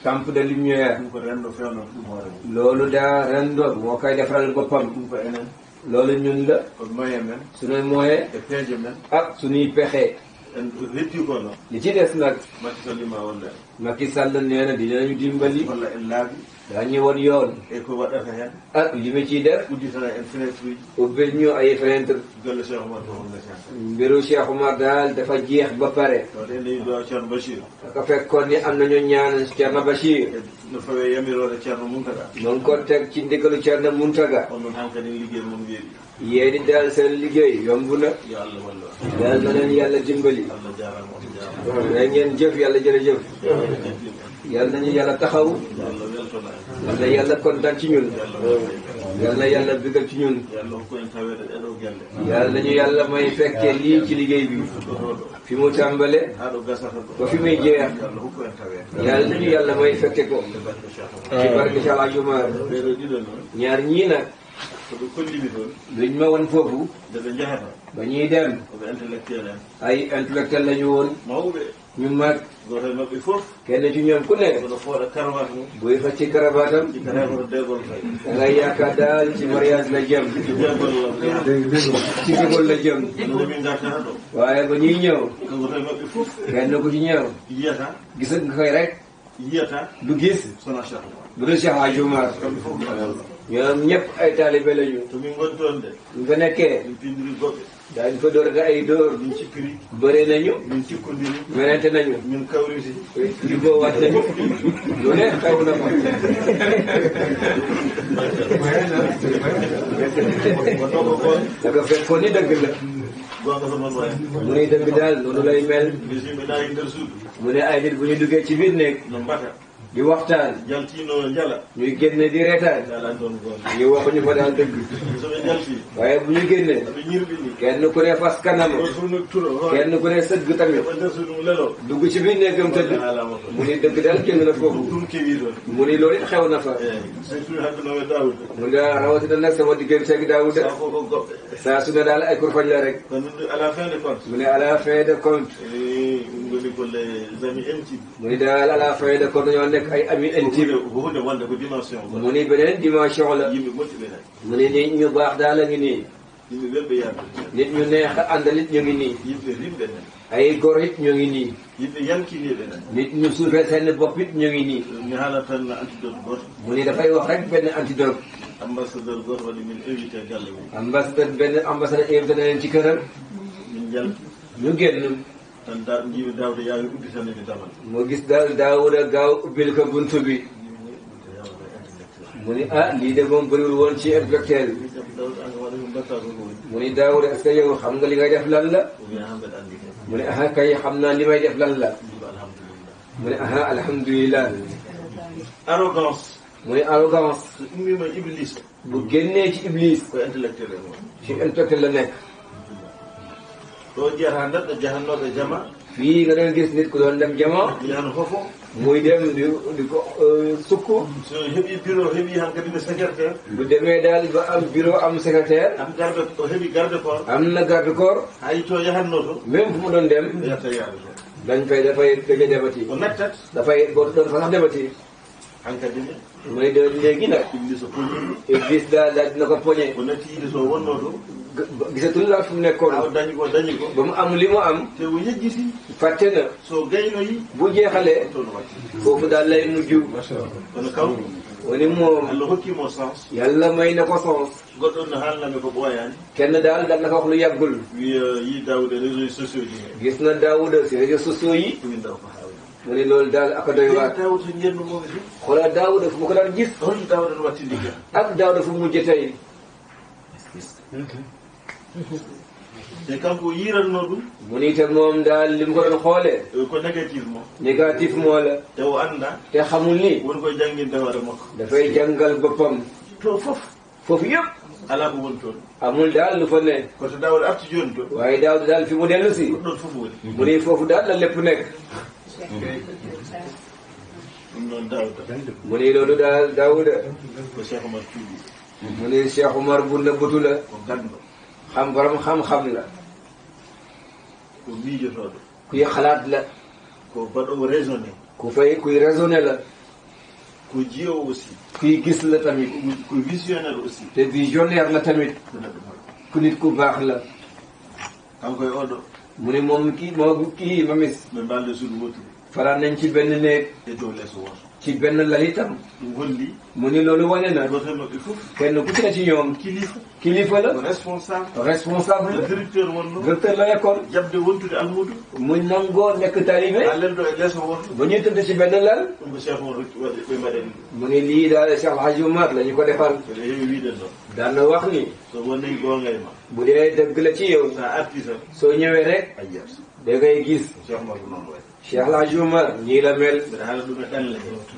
camp de lumière. ɗum ko renndo fewno ɗum hoore mum. loolu daa renndo moo koy defaral boppam. ɗum ko enen. loolu ñun la. ko moyen men. sunuy moyen. e peeje men. ak sunuy pexe. en retti ko noon. li ci des nag. Macky Sall ma walla. Macky Sall nee na dinañu dimbali. walla en laabi. daañu woon yoon. e ko waɗata heen. ak li ma ciy def. udditata en fenêtre uji. ubbil ñu ay fenêtre. golle Cheikh Oumar ko on ngati. mbiru Cheikh Oumar daal dafa jeex ba pare. to de ley do Thierno Bachir. ko fekkoon ni am nañu ñaan Thierno Bachir. no fawee yamirode Thierno Mountaga. noonu ko teg ci ndigalu Thierno Mountaga. on noon hankkadi liggéey moom weeɗi. yéeni daal seen liggéey yomb na. yo Allah walla. yàlla na leen yàlla dimbali. Allah jaarama. na ngeen jëf yàlla jërëjëf. yal nañu yàlla taxaw yal na yàlla kontaan ci ñun yal na yàlla bëggal ci ñun yal nañu yàlla may fekkee lii ci liggéey bi fi mu tàmbale ba fi muy jeex yal nañu yàlla may fekke ko ci barke Cheikh Hadji Oumar ñaar ñii nag luñ ma woon foofu ba ñuy dem ay intellectuel lañu woon ñu mag kenn ci ñoom ku ne buy fa ci karabaatam da ngay yaakaar daal ci mariage la jëm ci dégol la jëm waaye ba ñuy ñëw kenn ku ci ñëw gis nga koy rek du gis bu dul Cheikh Hadji Oumar ñoom ñëpp ay taalibe lañu ñu fa nekkee daañu fa door ay dóor bëre nañu menente nañu juboo waat nañu lu ne xew na ko daga fekkoon ni dëgg la mu ne dëgg daal noonu lay mel mu ne ay nit bu ñu duggee ci biir néeg di waxtaan ñuy génne di reetaan ñu waxuñu fa daal dëgg waaye bu ñu génne kenn ku ne fas kanam kenn ku ne sëgg tamit dugg ci biir néegam tëdd mu ni dëgg daal génn na foofu mu ni loolu it xew na fa mu ne rawatina nag sama diggante ak Daouda saa su ne daal ay kurfañ la rek mu ne à la fin de compte mu ni daal à la fin de compte ñoo nekk ay amis intime mu ni beneen dimension la mu ni nit ñu baax daal la ngi nii nit ñu neex a àndal it ñu ngi nii ay góor it ñu ngi nii nit ñu suufee seen bopp it ñu ngi nii mu ni dafay wax rek benn antidote ambassadeur góor wala min invité gàll bi ambassadeur benn ambassadeur invité na leen ci këram ñu génn tan jibi Daouda yaa ngi ubbi tan bi damal moo gis daal Daouda gaaw ubbil ko buntu bi mu ni lii de moom bëriwul woon ci intellectuel mu ni Daouda est-ce que yow xam nga li ngay def lan la mu ne kay xam naa li may def lan la mu ne alhamdulilah arrogance mu ne arrogance ummi ma iblis bu génnee ci iblis ko intellectuel ci intellectuel la nekk doo jeexal nag jaxannooɓe jama fii nga doon gis nit ku doon dem jama yan fofo muy dem di ko sukk so heɓi bureau heɓi han kadi ne secrétaire bu demee daal ba am bureau am secrétaire am garde o heɓi garde corps am na garde corps hay to yahanno to même fu mu doon dem yetta yaade to dañ fay dafay gëj a demati o mettat dafay boo doon fa sax demati hankadi ne muy de léegi nag iblis o poñi iblis daal dina ko poñe o natti yide so wonno to gisatul la fu mu nekkoon dañi ko ba mu am li mu am te o yejjiti fàtte na so gaynoyi bu jeexalee toon watti foofu daal lay mujj kono kaw woni moom Allah hokkimo sens yàlla may na ko sens goɗɗon no haalnami ko ɓooyaani kenn daal dal na ko wax lu yàggul yi Daouda réseaux sociaux ji gis na Daouda si réseaux sociaux yi ɗumin daw ko haawi mu ne loolu daal aka doy waar Daouda to jennumoɓe fi xoolal Daouda fu mu ko daan gis hol Daouda no watti ligga ak Daouda fu mujj tey te kanko yiranno ɗum mu ni te moom daal li mu ko doon xoolee ko négativement négativement la te o annda te xamul ni woni koye jannginde hoore makko dafay jàngal boppam to fof foofu yëpp alaa ko woni toon amul daal lu fa ne koto Daouda arti jooni toon waaye Daouda daal fi mu dellu si ɗon fof woni mu ni foofu daal la lépp nekk ɗum noon Daouda mu ni loolu daal Daouda ko Cheikh Oumar cuuɗi mu ni Cheikh Oumar bu nëbbatu la ko ganndo xam borom xam-xam la ko miijotooɗo kuy xalaat la ko baɗowo raisonné kuy raisonné la ko jiyowo aussi kuy gis la tamit ko visionnaire aussi te visionnaire la tamit ko neɗɗo moɗo ku nit ku baax la kanko e oɗo mu ni moom kii mamis ɓe mbalde suudu wotude faral nañ ci benn néeg e dow leeso woto ci benn lal itam ɗum holli mu ni loolu wane na goto maɓɓe fof kenn ku ci ne ci ñoom kilifa la responsable directeur wonno directeur la nekkoon jabde wontude almudo mu nangoo nekk talibé a leldo e leeso woto ba ñuy tëdd ci benn lal ɗum ko Cheikh Oumar waɗi ɓe mbaɗen mu ni lii daal Cheikh Hadji Oumar la ñu ko defal ɓe heewi wiiden ɗon daan na wax ni. so woni gonga ma. bu dee dëgg la ci yow. sa artiste. soo ñëwee rek. da ngay gis. Cheikh Omar bu noonu Cheikh El Hadj Omar ñii la mel.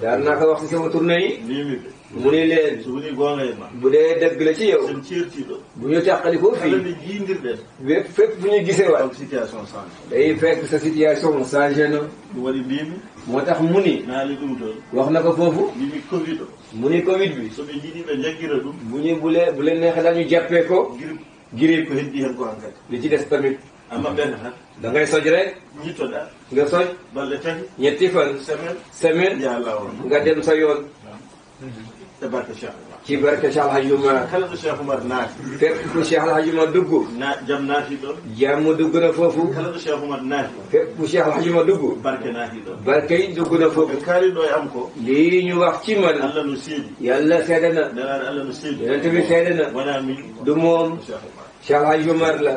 daan naa ko wax ci sama tournée yi. mu ni leen. bu dee dëgg la ci yow. bu ñu càqalikoo fii. fépp bu ñu gisee waat. day fekk sa situation changé na. moo tax mu ni. wax na ko foofu. mu ni Covid bi. bu ñu bu leen neexee daal ñu jàppee ko. girib li ci des tamit. da ngay soj rek. nga soj. ñetti fan. semaine. nga dem sa yoon. ci barke Cheikh El Hadj Omar. fépp fu Cheikh El Hadj Omar dugg. jàmm dugg na foofu. fépp fu Cheikh El Hadj Omar dugg. barke yi dugg na foofu. lii ñu wax ci man. yàlla seede na. yonent bi seede na. du moom. Cheikh El Hadj Omar la.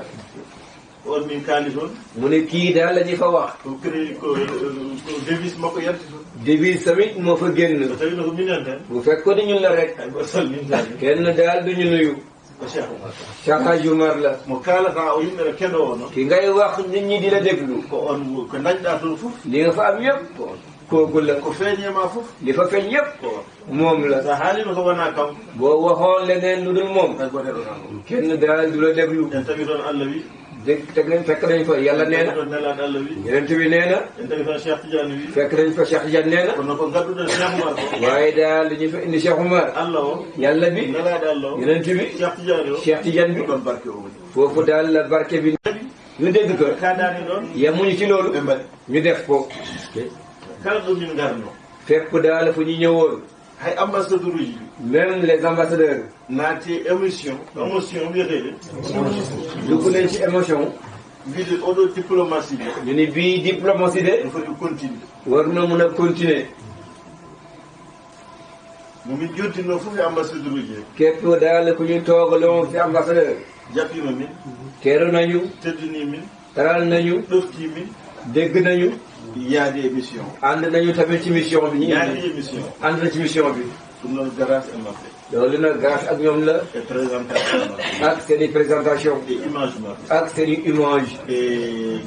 on min kaali toon mu ne kii daal la ñu fa wax. ko créé ko devise moo ko yatti toon. devise tamit moo fa génn. so tawi no ko minen tan. bu fekkoon ne ñun la rek. kenn daal du ñu nuyu. ko Cheikh Cheikh Hadj Omar la. mo kaalata o yimɓe no keɗoo no. ki ngay wax nit ñi di la déglu. ko on ko dañɗaa toon fof. li nga fa am yëpp. kooku la. ko feeñeema fof. li fa feeñ yëpp. moom la. sa haalino ko wonaa kam. boo waxoon leneen lu dul moom. kenn daal du la déglu. en tawi toon Allah wi. dégg teg nañ fekk nañ fa yàlla nee na. yonent bi nee na. fekk nañ fa Cheikh Tidiane nee na. waaye daal li ñu fa indi Cheikh Omar. yàlla bi. yonent bi. Cheikh Tidiane bi. foofu daal la barke bi. ñu dégg ko. yemuñu ci loolu. ñu def ko. fépp daal fu ñu ñëwoon. hay ambassadeur uji. même les ambassadeurs. naati émotion wiyetede. dugg nañ ci émotion. wiide oɗo diplomatie de. ñu ni bii diplomatie de. il faut ñu continuer. war na mun a continuer. momin jontinno fof e ambassadeur uji he. képp daal ku ñu toogaloon fi ambassadeur. jaɓɓima min. teeru nañu. teddini min. taral nañu. ɗofti min. dégg nañu. yaade émission. ànd nañu tamit ci mission bi. yaade émission. ànd na ci mission bi. ɗum noon grâce e maɓɓe. loolu nag grâce ak ñoom la. e présentation maɓɓe. ak seen i présentation. e image maɓɓe. ak seen i image. e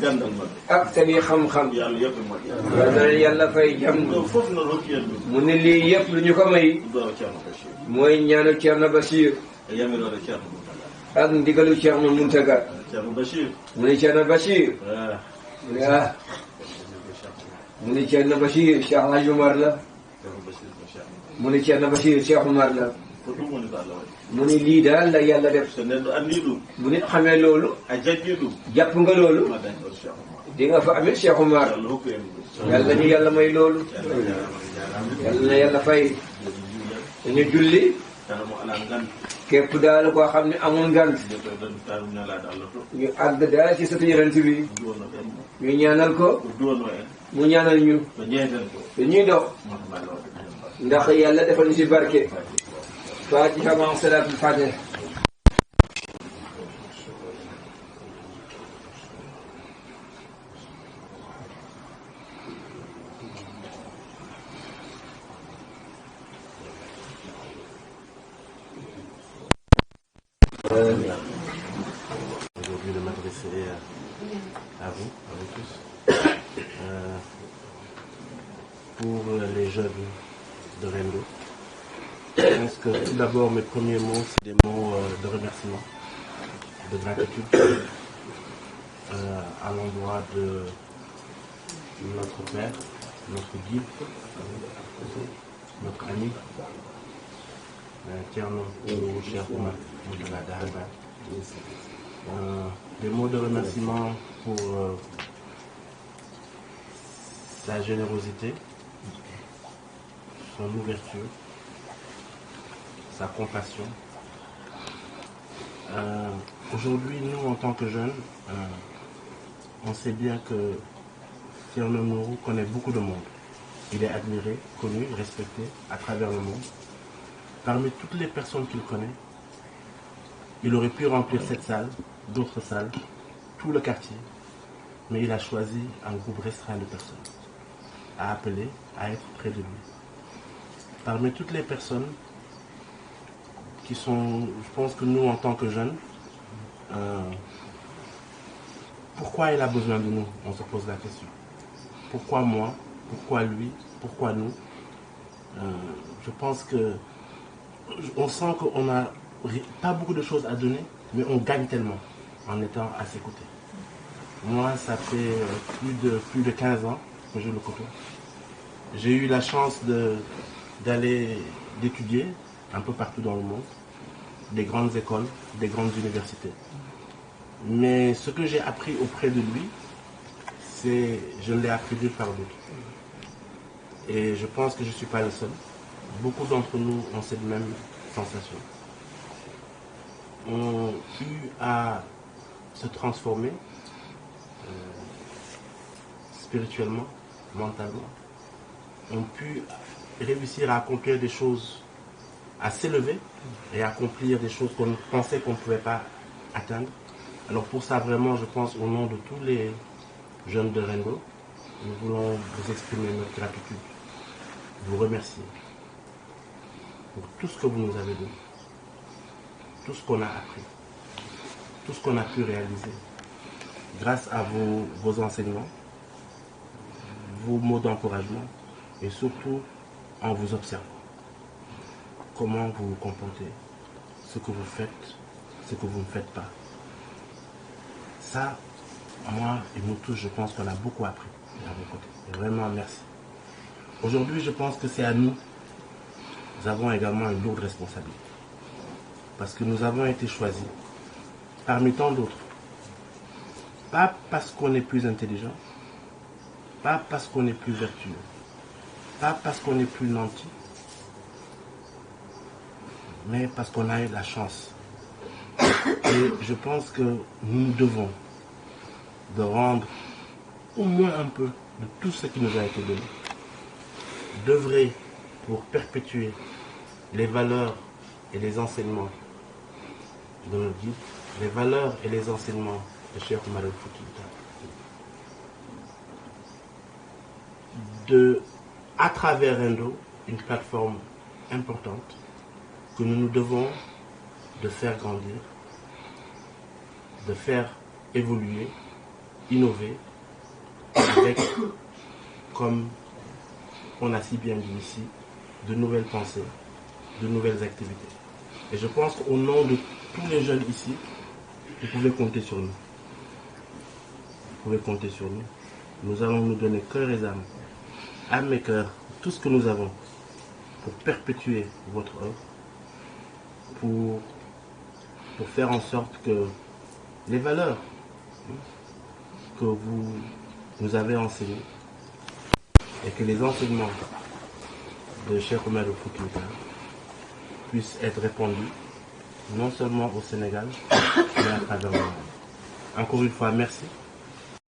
gandal maɓɓe. ak seen i xam-xam. yàlla yëpp moƴƴi. yal na yàlla fay jàmm. ɗo fof noon hokki en ɗum. mu ne lii yëpp lu ñu ko may. ɗo Ceerno Bachir. mooy ñaanu Ceerno Bachir. e yamirore Ceerno Mountaga. ak ndigalu Ceerno Mountaga. Ceerno Bachir. mu ne Ceerno Bachir. mu ne ah. mu ne Ceerno Bachir Cheikh El Hadj Omar la. mu ne Ceerno Bachir Cheikh Omar la. mu ne lii daal la yàlla def. so neɗɗo anndi ɗum. bu nit xamee loolu. a jaggi ɗum. jàpp nga loolu. di nga fa amee Cheikh Omar. yàlla ñu yàlla may loolu. yàlla na yàlla fay. dañu julli. képp daal koo xam ne amul ngant. ñu àgg daal ci sëtu yonent bi. ñu ñaanal ko. mu ñaanal ñu. dañuy dox. ndax yàlla defal ñu ci barke. Fatiha ma salaatul Fatiha. Aujourd'hui de m'adresser à vous, à vous tous. Pour les jeunes de Rendo, je pense que tout d'abord mes premiers mots, c'est des mots de remerciement, de gratitude à l'endroit de notre père, notre guide, notre ami, Thierno Cheikh Omar Mountaga Daha. Des mots de remerciement pour sa générosité, son ouverture, sa compassion. Aujourd'hui, nous, en tant que jeunes, on sait bien que Thierno Nourou connaît beaucoup de monde. Il est admiré, connu, respecté à travers le monde. Parmi toutes les personnes qu'il connaît, il aurait pu remplir cette salle, d'autres salles, tout le quartier, mais il a choisi un groupe restreint de personnes à appeler, à être près de lui. Parmi toutes les personnes qui sont, je pense que nous en tant que jeunes, pourquoi il a besoin de nous? On se pose la question. Pourquoi moi? Pourquoi lui? Pourquoi nous? Je pense que on sent qu'on n'a pas beaucoup de choses à donner, mais on gagne tellement en étant à ses côtés. Moi, ça fait plus de 15 ans que je le côtoie. J'ai eu la chance d'étudier un peu partout dans le monde, des grandes écoles, des grandes universités. Mais ce que j'ai appris auprès de lui, je l'ai appris d'une par d'autre. Et je pense que je ne suis pas le seul. Beaucoup d'entre nous ont cette même sensation. Ont eu à se transformer spirituellement, mentalement. Ont pu réussir à accomplir des choses, à s'élever et à accomplir des choses qu'on pensait qu'on ne pouvait pas atteindre. Alors pour ça, vraiment, je pense au nom de tous les jeunes de Rainbow, nous voulons vous exprimer notre gratitude, vous remercier pour tout ce que vous nous avez donné, tout ce qu'on a appris, tout ce qu'on a pu réaliser, grâce à vos enseignements, vos mots d'encouragement et surtout en vous observant. Comment vous vous comportez, ce que vous faites, ce que vous ne faites pas. Ça, moi et nous tous, je pense qu'on a beaucoup appris à vos côtés. Et vraiment, merci. Aujourd'hui, je pense que c'est à nous. Nous avons également une lourde responsabilité. Parce que nous avons été choisis parmi tant d'autres. Pas parce qu'on est plus intelligent, pas parce qu'on est plus vertueux, pas parce qu'on est plus nanti, mais parce qu'on a eu la chance. Et je pense que nous devons de rendre au moins un peu de tout ce qui nous a été donné, d'œuvrer pour perpétuer les valeurs et les enseignements de notre guide, les valeurs et les enseignements de Cheikh Oumar el-Foutiyou Tall. À travers Indo, une plateforme importante que nous nous devons de faire grandir, de faire évoluer, innover, avec, comme on a si bien dit ici, de nouvelles pensées, de nouvelles activités. Et je pense qu'au nom de tous les jeunes ici, vous pouvez compter sur nous. Vous pouvez compter sur nous. Nous allons nous donner cœur et âme et cœur, tout ce que nous avons pour perpétuer votre œuvre, pour faire en sorte que les valeurs que vous nous avez enseignées et que les enseignements de Cheikh Oumar el-Foutiyou Tall puissent être répandus non seulement au Sénégal, mais à travers le monde. Encore une fois, merci.